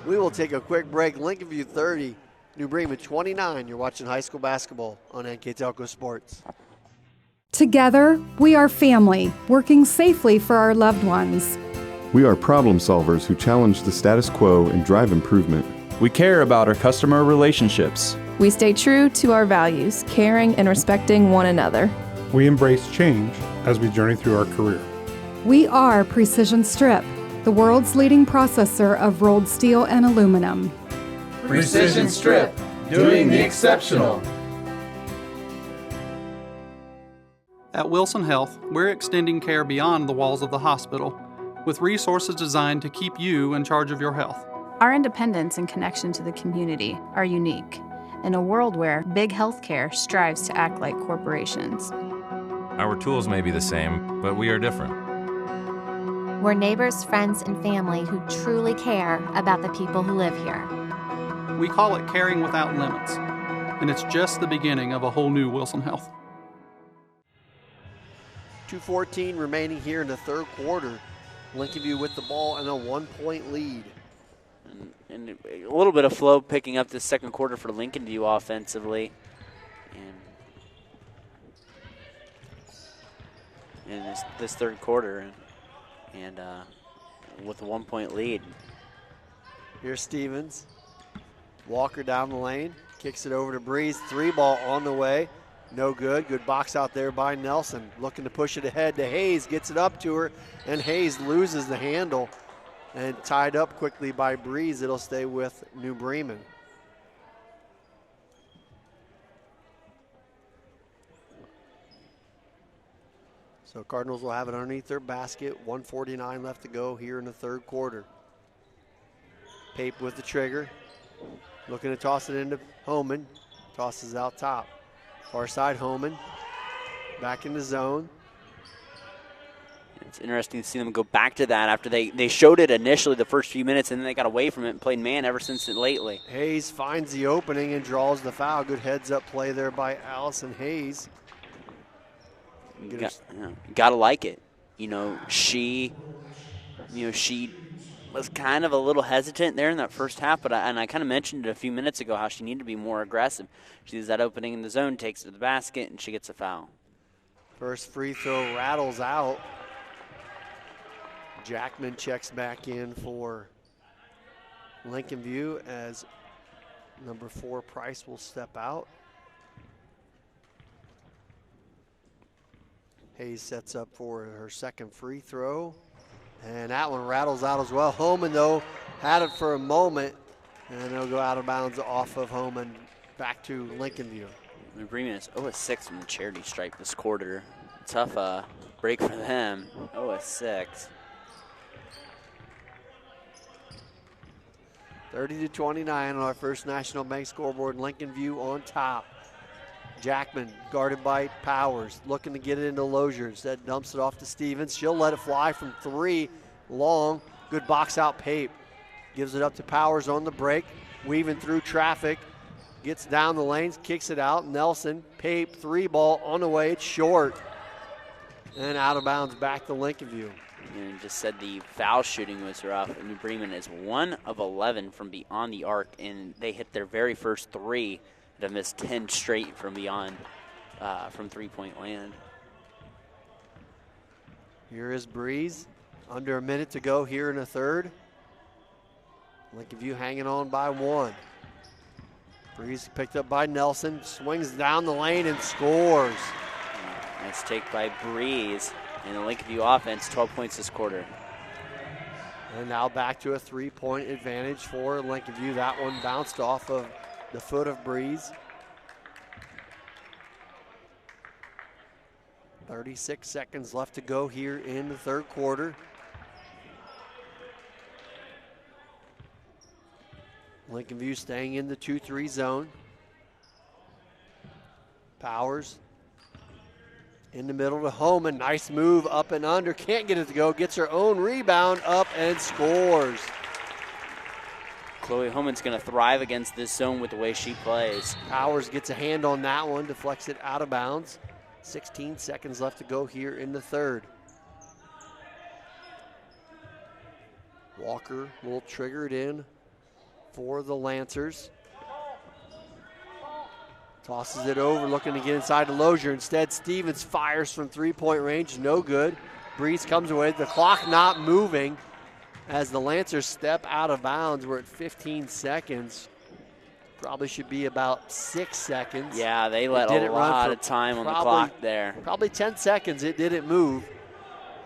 We will take a quick break. Lincolnview 30, New Bremen 29. You're watching high school basketball on NKTelco Sports. Together, we are family, working safely for our loved ones. We are problem solvers who challenge the status quo and drive improvement. We care about our customer relationships. We stay true to our values, caring and respecting one another. We embrace change as we journey through our career. We are Precision Strip, the world's leading processor of rolled steel and aluminum. Precision Strip, doing the exceptional. At Wilson Health, we're extending care beyond the walls of the hospital, with resources designed to keep you in charge of your health. Our independence and connection to the community are unique in a world where big healthcare strives to act like corporations. Our tools may be the same, but we are different. We're neighbors, friends, and family who truly care about the people who live here. We call it caring without limits, and it's just the beginning of a whole new Wilson Health. 2:14 remaining here in the third quarter. Lincolnview with the ball and a 1-point lead. And a little bit of flow picking up this second quarter for Lincolnview offensively. And in this third quarter, and with a 1-point lead. Here's Stevens. Walker down the lane, kicks it over to Breeze. Three ball on the way. No good. Good box out there by Nelson. Looking to push it ahead to Hayes. Gets it up to her, and Hayes loses the handle. And tied up quickly by Breeze. It'll stay with New Bremen. So Cardinals will have it underneath their basket. 1:49 left to go here in the third quarter. Pape with the trigger. Looking to toss it into Homan. Tosses out top. Far side Homan. Back in the zone. It's interesting to see them go back to that after they showed it initially the first few minutes, and then they got away from it and played man ever since lately. Hayes finds the opening and draws the foul. Good heads-up play there by Allison Hayes. Gotta like it. She was kind of a little hesitant there in that first half, but I kind of mentioned it a few minutes ago how she needed to be more aggressive. She sees that opening in the zone, takes it to the basket, and she gets a foul. First free throw rattles out. Jackman checks back in for Lincolnview as number 4 Price will step out. Hayes sets up for her second free throw. And that one rattles out as well. Homan, though, had it for a moment, and it'll go out of bounds off of Homan back to Lincolnview. Bremen is 0-6 from the charity stripe this quarter. Tough break for them. 0-6. 30-29 on our First National Bank scoreboard. Lincolnview on top. Jackman guarded by Powers, looking to get it into Lozier. Instead dumps it off to Stevens. She'll let it fly from 3 long. Good box out Pape. Gives it up to Powers on the break. Weaving through traffic. Gets down the lanes, kicks it out. Nelson, Pape, 3 ball on the way. It's short. And out of bounds back to Lincolnview. And just said the foul shooting was rough. New Bremen is 1 of 11 from beyond the arc, and they hit their very first 3. They've missed 10 straight from beyond, from three-point land. Here is Breeze. Under a minute to go here in the third. Lincolnview hanging on by 1. Breeze picked up by Nelson, swings down the lane and scores. Nice take by Breeze. And the Lincolnview offense, 12 points this quarter. And now back to a 3-point advantage for Lincolnview. That one bounced off of the foot of Breeze. 36 seconds left to go here in the third quarter. Lincolnview staying in the 2-3 zone. Powers in the middle to Homan. Nice move up and under. Can't get it to go. Gets her own rebound up and scores. Chloe Homan's going to thrive against this zone with the way she plays. Powers gets a hand on that one, deflects it out of bounds. 16 seconds left to go here in the third. Walker will trigger it in for the Lancers. Tosses it over, looking to get inside to Lozier. Instead, Stevens fires from 3-point range, no good. Breeze comes away, the clock not moving as the Lancers step out of bounds. We're at 15 seconds. Probably should be about 6 seconds. Yeah, they let a lot of time on the clock there. Probably 10 seconds, it didn't move.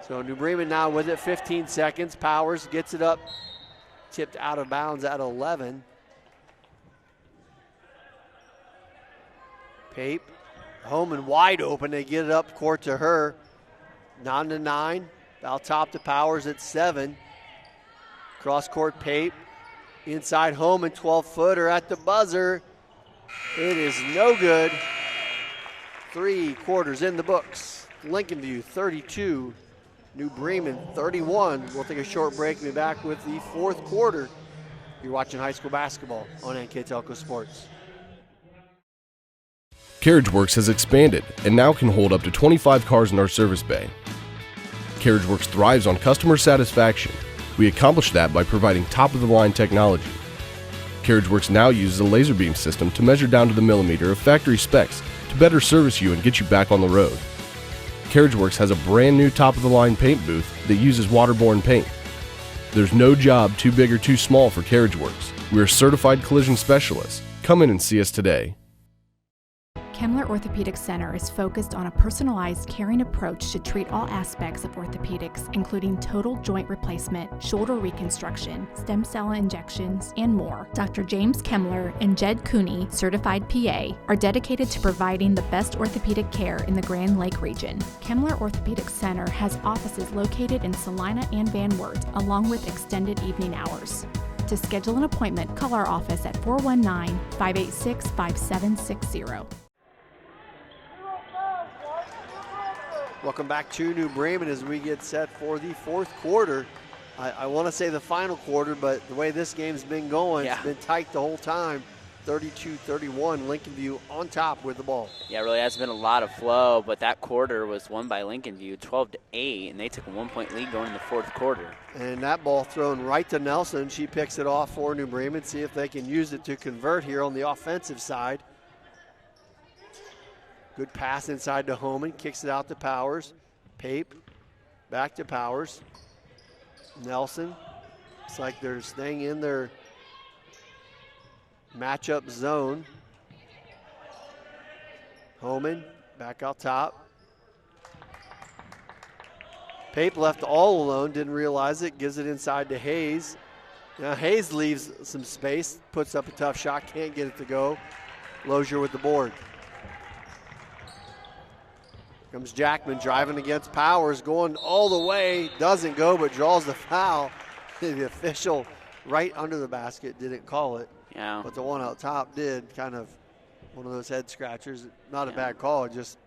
So New Bremen now with it, 15 seconds. Powers gets it up, tipped out of bounds at 11. Pape, Homan wide open. They get it up court to her. 9-9. Foul top to Powers at 7. Cross court Pape. Inside Homan, 12-footer at the buzzer. It is no good. 3 quarters in the books. Lincolnview 32. New Bremen 31. We'll take a short break and be back with the fourth quarter. You're watching high school basketball on NKTelco Sports. CarriageWorks has expanded and now can hold up to 25 cars in our service bay. CarriageWorks thrives on customer satisfaction. We accomplish that by providing top-of-the-line technology. CarriageWorks now uses a laser beam system to measure down to the millimeter of factory specs to better service you and get you back on the road. CarriageWorks has a brand new top-of-the-line paint booth that uses waterborne paint. There's no job too big or too small for CarriageWorks. We're certified collision specialists. Come in and see us today. Kemmler Orthopedic Center is focused on a personalized, caring approach to treat all aspects of orthopedics, including total joint replacement, shoulder reconstruction, stem cell injections, and more. Dr. James Kemmler and Jed Cooney, certified PA, are dedicated to providing the best orthopedic care in the Grand Lake region. Kemmler Orthopedic Center has offices located in Salina and Van Wert, along with extended evening hours. To schedule an appointment, call our office at 419-586-5760. Welcome back to New Bremen as we get set for the fourth quarter. I want to say the final quarter, but the way this game's been going, It's been tight the whole time. 32-31. Lincolnview on top with the ball. Yeah, it really hasn't been a lot of flow, but that quarter was won by Lincolnview 12-8, and they took a 1-point lead going in the fourth quarter. And that ball thrown right to Nelson. She picks it off for New Bremen. See if they can use it to convert here on the offensive side. Good pass inside to Homan. Kicks it out to Powers. Pape. Back to Powers. Nelson. It's like they're staying in their matchup zone. Homan back out top. Pape left all alone, didn't realize it, gives it inside to Hayes. Now Hayes leaves some space, puts up a tough shot, can't get it to go. Lozier with the board. Comes Jackman driving against Powers, going all the way, doesn't go but draws the foul. The official right under the basket didn't call it. Yeah. But the one out top did, kind of one of those head scratchers. Not a bad call, just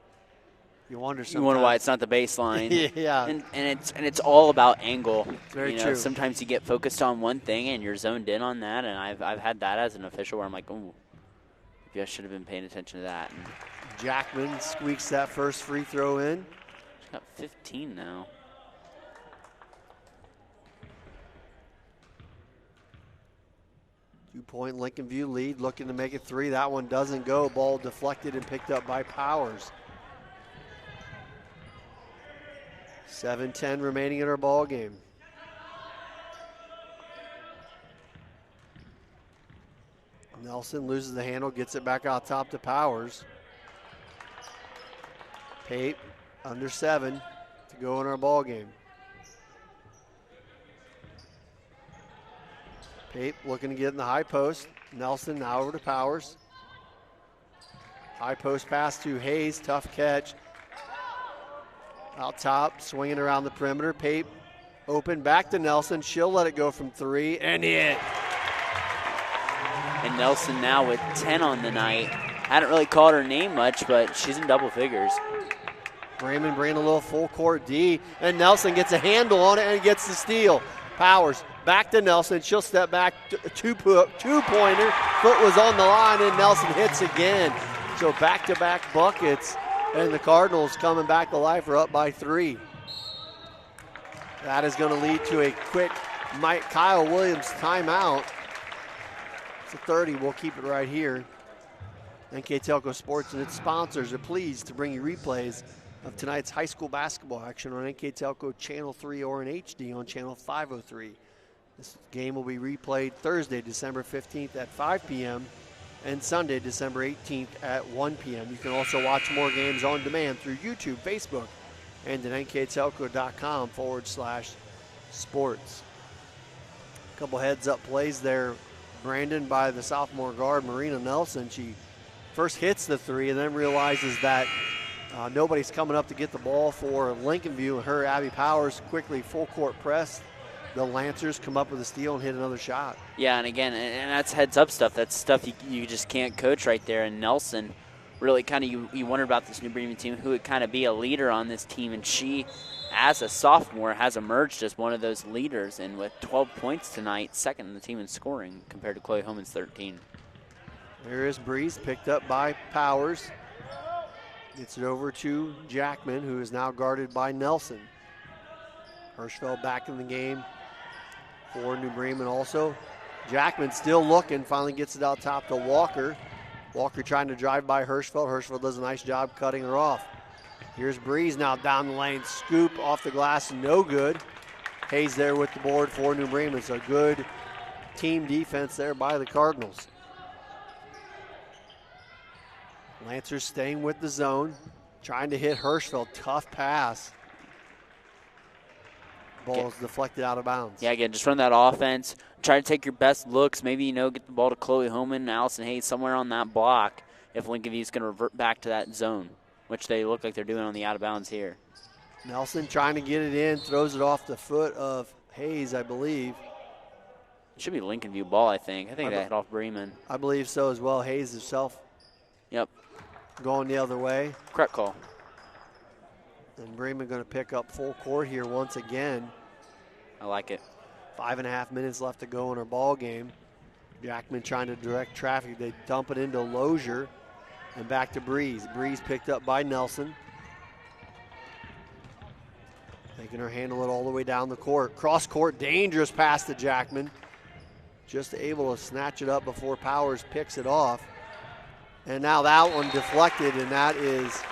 you wonder sometimes. You wonder why it's not the baseline. Yeah. And it's all about angle. It's very true. Sometimes you get focused on one thing and you're zoned in on that, and I've had that as an official where I'm like, oh, maybe I should have been paying attention to that. And Jackman squeaks that first free throw in. She's got 15 now. Two-point Lincolnview lead, looking to make it three. That one doesn't go. Ball deflected and picked up by Powers. 7:10 remaining in our ball game. Nelson loses the handle, gets it back out top to Powers. Pape under 7 to go in our ball game. Pape looking to get in the high post. Nelson now over to Powers. High post pass to Hayes, tough catch. Out top, swinging around the perimeter. Pape open back to Nelson. She'll let it go from 3 and hit. And Nelson now with 10 on the night. Hadn't really called her name much, but she's in double figures. Bremen bringing a little full court D, and Nelson gets a handle on it and gets the steal. Powers back to Nelson. She'll step back, two-pointer. Foot was on the line, and Nelson hits again. So back-to-back buckets, and the Cardinals coming back to life are up by 3. That is going to lead to a quick Kyle Williams timeout. It's a 30. We'll keep it right here. NKTelco Sports and its sponsors are pleased to bring you replays of tonight's high school basketball action on NKTelco Channel 3 or in HD on Channel 503. This game will be replayed Thursday, December 15th at 5 p.m. and Sunday, December 18th at 1 p.m. You can also watch more games on demand through YouTube, Facebook, and at nktelco.com/sports. A couple heads-up plays there. Brandon by the sophomore guard, Marina Nelson. She first hits the 3 and then realizes that nobody's coming up to get the ball for Lincolnview, and her, Abby Powers, quickly full court press. The Lancers come up with a steal and hit another shot. Yeah, and again, and that's heads-up stuff. That's stuff you just can't coach right there. And Nelson really kind of, you wonder about this New Bremen team, who would kind of be a leader on this team. And she, as a sophomore, has emerged as one of those leaders. And with 12 points tonight, second in the team in scoring compared to Chloe Homan's 13. There is Breeze, picked up by Powers. Gets it over to Jackman, who is now guarded by Nelson. Hirschfeld back in the game for New Bremen also. Jackman still looking, finally gets it out top to Walker. Walker trying to drive by Hirschfeld. Hirschfeld does a nice job cutting her off. Here's Breeze now down the lane. Scoop off the glass, no good. Hayes there with the board for New Bremen. So good team defense there by the Cardinals. Lancers staying with the zone, trying to hit Hirschfeld. Tough pass. Ball is deflected out of bounds. Yeah, again, just run that offense. Try to take your best looks. Maybe, get the ball to Chloe Homan and Allison Hayes somewhere on that block if Lincolnview is going to revert back to that zone, which they look like they're doing on the out of bounds here. Nelson trying to get it in, throws it off the foot of Hayes, I believe. It should be Lincolnview ball, I think. I think that hit off Bremen. I believe so as well. Hayes himself. Yep. Going the other way. Correct call. And Bremen going to pick up full court here once again. I like it. 5.5 minutes left to go in our ball game. Jackman trying to direct traffic. They dump it into Lozier and back to Breeze. Breeze picked up by Nelson. Making her handle it all the way down the court. Cross court, dangerous pass to Jackman. Just able to snatch it up before Powers picks it off. And now that one deflected, and that is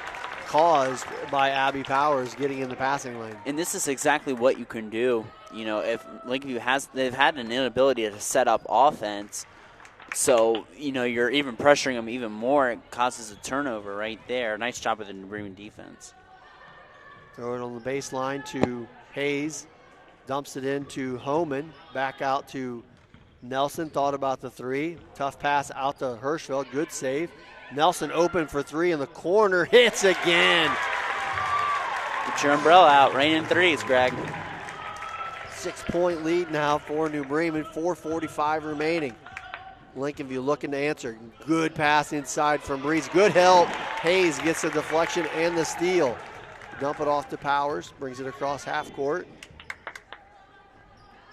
caused by Abby Powers getting in the passing lane. And this is exactly what you can do. You know, if Lincolnview they've had an inability to set up offense, so, you know, you're even pressuring them even more. It causes a turnover right there. Nice job with the New Bremen defense. Throw it on the baseline to Hayes. Dumps it into Homan. Back out to Nelson. Thought about the three. Tough pass out to Hirschfeld. Good save. Nelson open for three in the corner. Hits again. Get your umbrella out. Raining threes, Greg. 6-point lead now for New Bremen. 4:45 remaining. Lincolnview looking to answer. Good pass inside from Breeze. Good help. Hayes gets the deflection and the steal. Dump it off to Powers. Brings it across half court.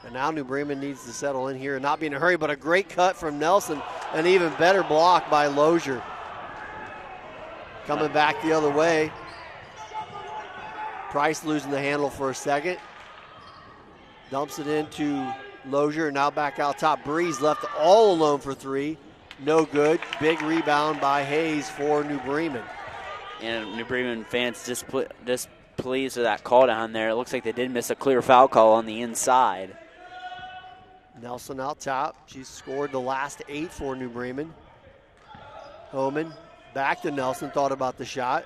And now New Bremen needs to settle in here and not be in a hurry, but a great cut from Nelson. An even better block by Lozier. Coming back the other way. Price losing the handle for a second. Dumps it into Lozier, now back out top. Breeze left all alone for three. No good. Big rebound by Hayes for New Bremen. And New Bremen fans displeased with that call down there. It looks like they did miss a clear foul call on the inside. Nelson out top. She's scored the last 8 for New Bremen. Homan back to Nelson. Thought about the shot.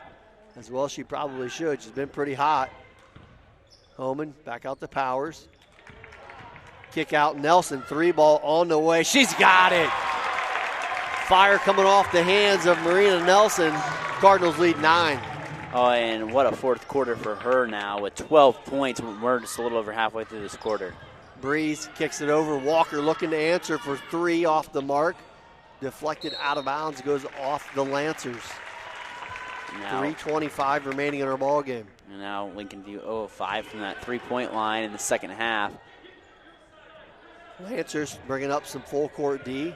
As well she probably should. She's been pretty hot. Homan back out to Powers. Kick out Nelson. 3-ball on the way. She's got it. Fire coming off the hands of Marina Nelson. Cardinals lead 9. Oh, and what a fourth quarter for her now with 12 points. We're just a little over halfway through this quarter. Breeze kicks it over. Walker looking to answer for 3 off the mark. Deflected out of bounds, goes off the Lancers. Now, 3:25 remaining in our ball game. And now Lincolnview 0 of 5 from that three-point line in the second half. Lancers bringing up some full court D.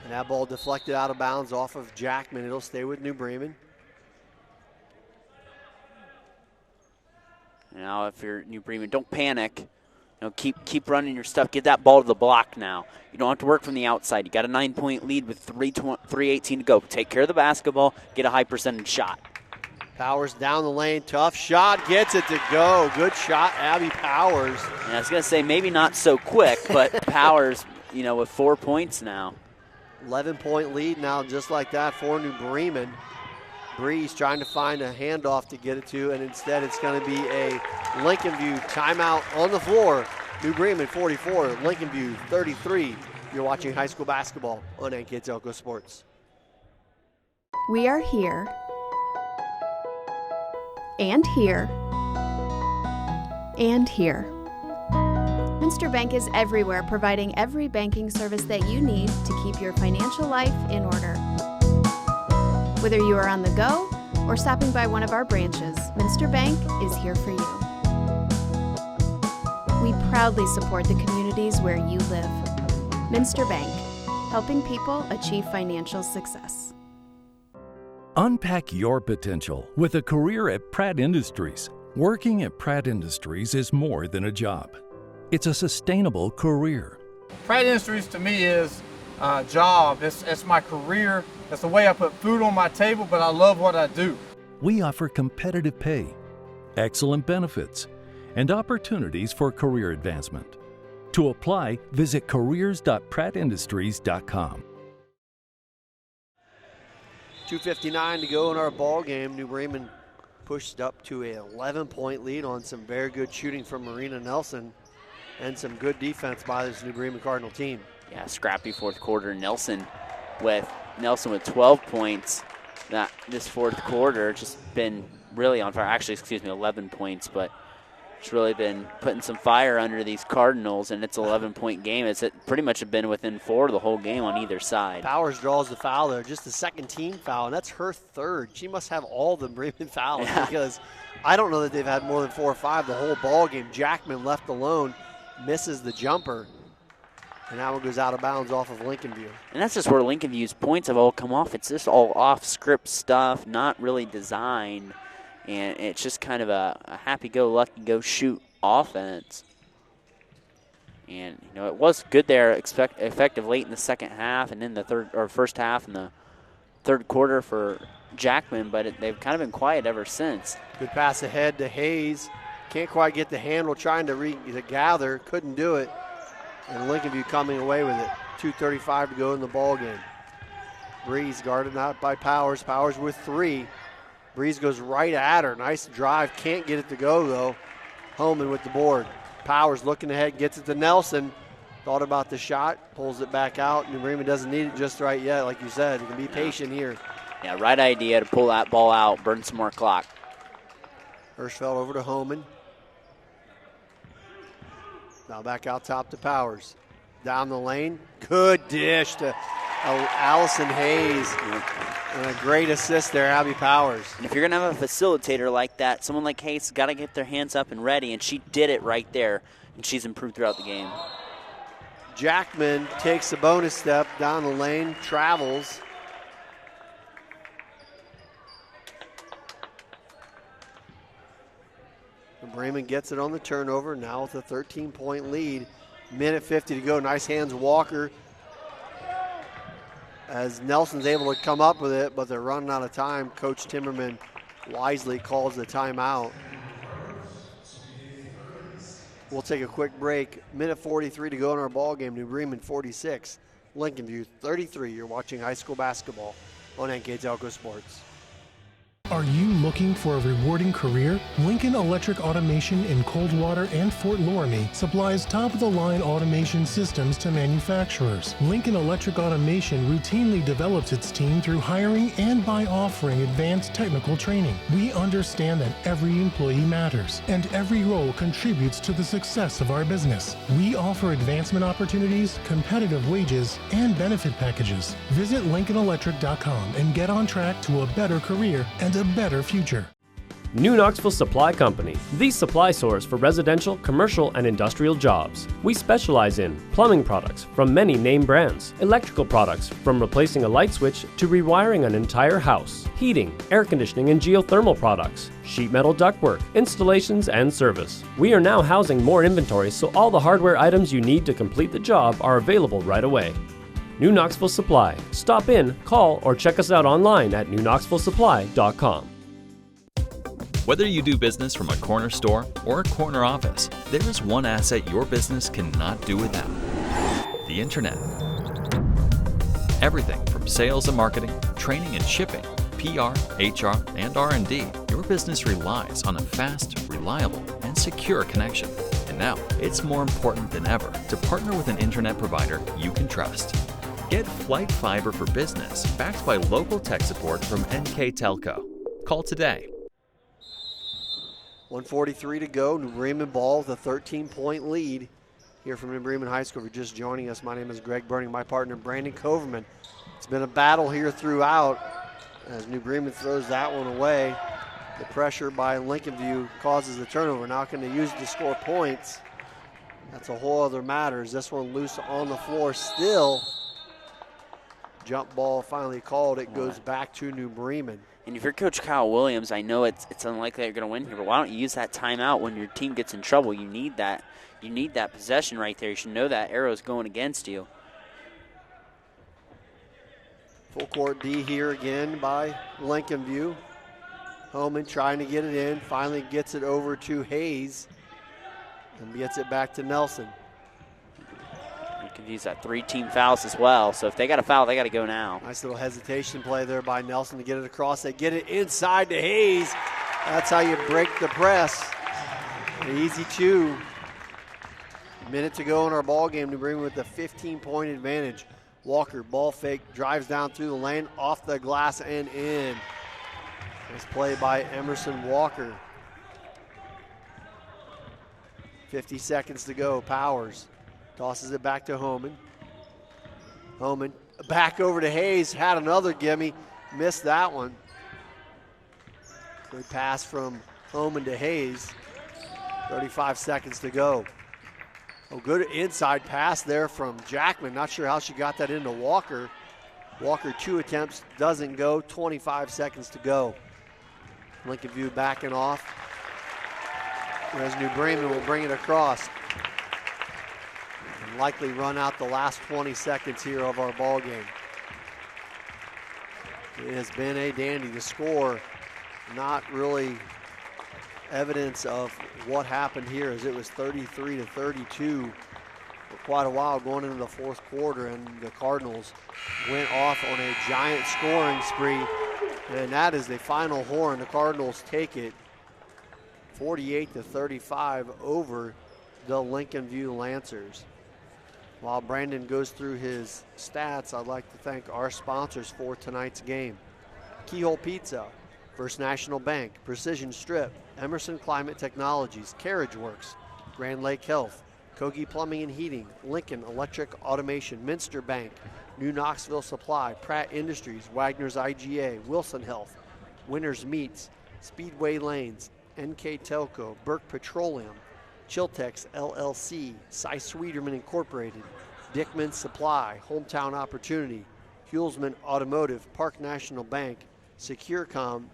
And that ball deflected out of bounds off of Jackman. It'll stay with New Bremen. Now, if you're New Bremen, don't panic. You know, keep running your stuff. Get that ball to the block now. You don't have to work from the outside. You got a 9-point lead with 3:18 to go. Take care of the basketball. Get a high percentage shot. Powers down the lane. Tough shot. Gets it to go. Good shot, Abby Powers. And I was going to say maybe not so quick, but Powers, you know, with 4 points now. 11-point lead now just like that for New Bremen. Breeze trying to find a handoff to get it to, and instead it's going to be a Lincolnview timeout on the floor. New Bremen 44, Lincolnview 33. You're watching high school basketball on NKTelco Sports. We are here and here and here. Minster Bank is everywhere, providing every banking service that you need to keep your financial life in order. Whether you are on the go or stopping by one of our branches, Minster Bank is here for you. We proudly support the communities where you live. Minster Bank, helping people achieve financial success. Unpack your potential with a career at Pratt Industries. Working at Pratt Industries is more than a job. It's a sustainable career. Pratt Industries to me is a job. It's my career. It's the way I put food on my table, but I love what I do. We offer competitive pay, excellent benefits, and opportunities for career advancement. To apply, visit careers.prattindustries.com. 2:59 to go in our ball game. New Bremen pushed up to an 11-point lead on some very good shooting from Marina Nelson and some good defense by this New Bremen Cardinal team. Yeah, scrappy fourth quarter. Nelson with 12 points. This fourth quarter just been really on fire. Actually, 11 points, but it's really been putting some fire under these Cardinals, and it's an 11-point game. It's pretty much been within 4 the whole game on either side. Powers draws the foul there, just the second team foul, and that's her third. She must have all the Bremen fouls because I don't know that they've had more than 4 or 5 the whole ball game. Jackman left alone, misses the jumper. And that one goes out of bounds off of Lincolnview. And that's just where Lincolnview's points have all come off. It's just all off-script stuff, not really designed. And it's just kind of a happy-go-lucky, go-shoot offense. And, it was good there, effective late in the second half and in the first half and the third quarter for Jackman, but they've kind of been quiet ever since. Good pass ahead to Hayes. Can't quite get the handle, trying to gather, couldn't do it. And Lincolnview coming away with it. 2:35 to go in the ball game. Breeze guarded out by Powers. Powers with 3. Breeze goes right at her. Nice drive. Can't get it to go, though. Holman with the board. Powers looking ahead, gets it to Nelson. Thought about the shot, pulls it back out. New Bremen doesn't need it just right yet, like you said. You can be patient here. Yeah, right idea to pull that ball out, burn some more clock. Hirschfeld over to Holman. Now back out top to Powers. Down the lane. Good dish to Allison Hayes. And a great assist there, Abby Powers. And if you're going to have a facilitator like that, someone like Hayes has got to get their hands up and ready, and she did it right there, and she's improved throughout the game. Jackman takes a bonus step down the lane, travels. And Bremen gets it on the turnover, now with a 13-point lead. Minute 50 to go. Nice hands, Walker. As Nelson's able to come up with it, but they're running out of time. Coach Timmerman wisely calls the timeout. We'll take a quick break. Minute 43 to go in our ball game. New Bremen 46, Lincolnview 33. You're watching high school basketball on NKTelco Sports. Are you looking for a rewarding career? Lincoln Electric Automation in Coldwater and Fort Loramie supplies top-of-the-line automation systems to manufacturers. Lincoln Electric Automation routinely develops its team through hiring and by offering advanced technical training. We understand that every employee matters, and every role contributes to the success of our business. We offer advancement opportunities, competitive wages, and benefit packages. Visit LincolnElectric.com and get on track to a better career and a better future. New Knoxville Supply Company, the supply source for residential, commercial, and industrial jobs. We specialize in plumbing products from many name brands, electrical products from replacing a light switch to rewiring an entire house, heating, air conditioning, and geothermal products, sheet metal ductwork, installations, and service. We are now housing more inventory, so all the hardware items you need to complete the job are available right away. New Knoxville Supply. Stop in, call, or check us out online at newknoxvillesupply.com. Whether you do business from a corner store or a corner office, there is one asset your business cannot do without: the internet. Everything from sales and marketing, training and shipping, PR, HR, and R&D, your business relies on a fast, reliable, and secure connection. And now, it's more important than ever to partner with an internet provider you can trust. Get Flight Fiber for Business, backed by local tech support from NKTelco. Call today. 1:43 to go. New Bremen ball with a 13-point lead here from New Bremen High School. If you're just joining us, my name is Greg Burning, my partner Brandon Coverman. It's been a battle here throughout as New Bremen throws that one away. The pressure by Lincolnview causes the turnover. Not going to use it to score points. That's a whole other matter. Is this one loose on the floor still? Jump ball finally called. It goes back to New Bremen. And if you're Coach Kyle Williams, I know it's unlikely you're going to win here, but why don't you use that timeout when your team gets in trouble? You need that. You need that possession right there. You should know that arrow's going against you. Full court D here again by Lincolnview. Holman trying to get it in. Finally gets it over to Hayes and gets it back to Nelson. Could use that 3-team fouls as well. So if they got a foul, they got to go now. Nice little hesitation play there by Nelson to get it across. They get it inside to Hayes. That's how you break the press. An easy 2. Minute to go in our ball game. New Bremen with a 15-point advantage. Walker, ball fake, drives down through the lane, off the glass and in. Nice play by Emerson Walker. 50 seconds to go. Powers tosses it back to Holman. Holman back over to Hayes. Had another gimme. Missed that one. Good pass from Holman to Hayes. 35 seconds to go. A good inside pass there from Jackman. Not sure how she got that into Walker. Walker, 2 attempts, doesn't go. 25 seconds to go. Lincolnview backing off. As New Bremen will bring it across. And likely run out the last 20 seconds here of our ball game. It has been a dandy. The score, not really evidence of what happened here, as it was 33-32 for quite a while going into the fourth quarter, and the Cardinals went off on a giant scoring spree, and that is the final horn. The Cardinals take it 48-35 over the Lincolnview Lancers. While Brandon goes through his stats, I'd like to thank our sponsors for tonight's game. Keyhole Pizza, First National Bank, Precision Strip, Emerson Climate Technologies, Carriage Works, Grand Lake Health, Kogi Plumbing and Heating, Lincoln Electric Automation, Minster Bank, New Knoxville Supply, Pratt Industries, Wagner's IGA, Wilson Health, Winners Meats, Speedway Lanes, NKTelco, Burke Petroleum, Chiltex LLC, Cy Sweeterman Incorporated, Dickman Supply, Hometown Opportunity, Hulsman Automotive, Park National Bank, Securcom,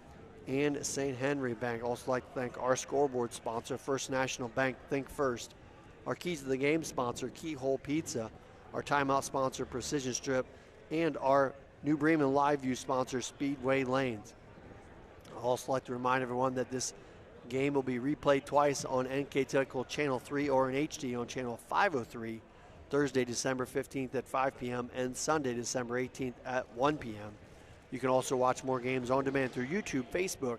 and St. Henry Bank. Also like to thank our scoreboard sponsor, First National Bank, Think First. Our Keys to the Game sponsor, Keyhole Pizza. Our timeout sponsor, Precision Strip. And our New Bremen Live View sponsor, Speedway Lanes. I'd also like to remind everyone that this game will be replayed twice on NKTelco Channel 3 or in HD on Channel 503, Thursday, December 15th at 5 p.m. and Sunday, December 18th at 1 p.m. You can also watch more games on demand through YouTube, Facebook,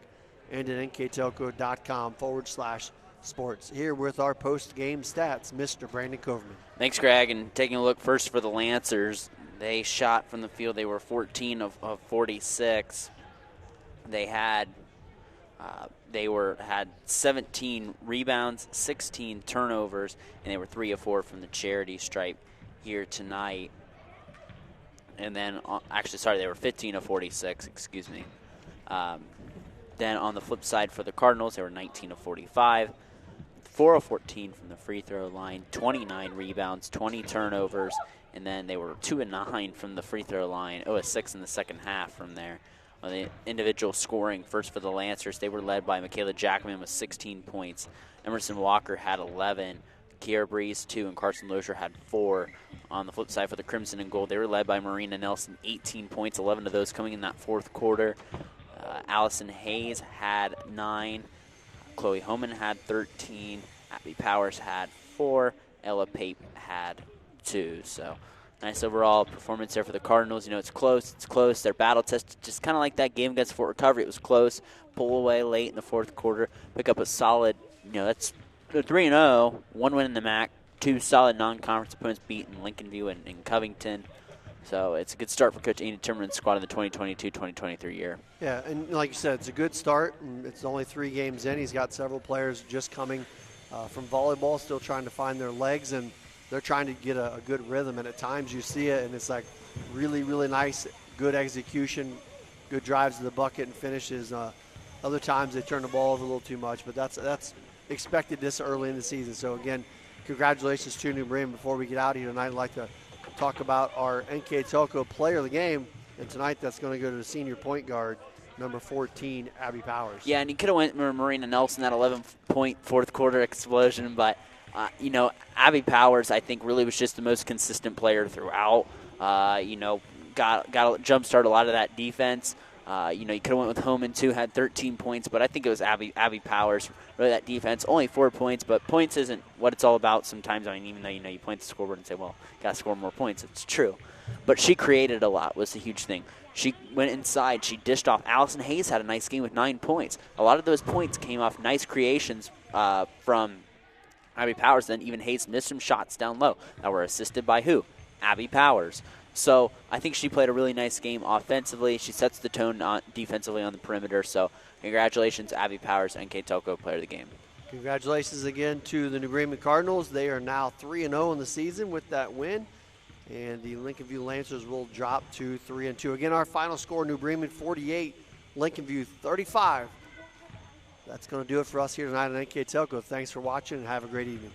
and at nktelco.com/sports. Here with our post-game stats, Mr. Brandon Coverman. Thanks, Greg. And taking a look first for the Lancers, they shot from the field. They were 14 of 46. They had 17 rebounds, 16 turnovers, and they were 3 of 4 from the charity stripe here tonight. And then, they were 15 of 46, excuse me. Then on the flip side for the Cardinals, they were 19 of 45, 4 of 14 from the free throw line, 29 rebounds, 20 turnovers, and then they were 2 of 9 from the free throw line, 0 of 6 in the second half from there. On the individual scoring, first for the Lancers, they were led by Michaela Jackman with 16 points. Emerson Walker had 11. Kiera Breeze, 2, and Carson Lozier had 4. On the flip side for the Crimson and Gold, they were led by Marina Nelson, 18 points, 11 of those coming in that fourth quarter. Allison Hayes had 9. Chloe Homan had 13. Abby Powers had 4. Ella Pape had 2. So nice overall performance there for the Cardinals. You know, it's close. Their battle test, just kind of like that game against Fort Recovery. It was close. Pull away late in the fourth quarter. Pick up a solid, that's 3-0, 1 win in the MAC, 2 solid non-conference opponents beaten Lincolnview and Covington. So it's a good start for Coach Andy Timmerman's squad in the 2022-2023 year. Yeah, and like you said, it's a good start. It's only 3 games in. He's got several players just coming from volleyball, still trying to find their legs, and they're trying to get a good rhythm. And at times you see it, and it's like really, really nice, good execution, good drives to the bucket and finishes. Other times they turn the ball over a little too much, but that's expected this early in the season. So again, congratulations to New Bremen. Before we get out of here tonight, I'd like to talk about our NKTelco player of the game, and tonight that's going to go to the senior point guard, number 14, Abby Powers. Yeah, and he could have went Marina Nelson, that 11-point fourth quarter explosion, but Abby Powers, I think, really was just the most consistent player throughout. Got to jumpstart a lot of that defense. You could have went with Homan too, had 13 points, but I think it was Abby Powers. Really, that defense, only 4 points, but points isn't what it's all about sometimes. I mean, even though you point to the scoreboard and say, well, got to score more points, it's true. But she created a lot, was the huge thing. She went inside, she dished off. Allison Hayes had a nice game with 9 points. A lot of those points came off nice creations from Abby Powers. Then even Hayes missed some shots down low that were assisted by who? Abby Powers. So I think she played a really nice game offensively. She sets the tone defensively on the perimeter. So congratulations, Abby Powers, NKTelco player of the game. Congratulations again to the New Bremen Cardinals. They are now 3-0 in the season with that win. And the Lincolnview Lancers will drop to 3-2. Again, our final score, New Bremen 48, Lincolnview 35. That's going to do it for us here tonight on NKTelco. Thanks for watching and have a great evening.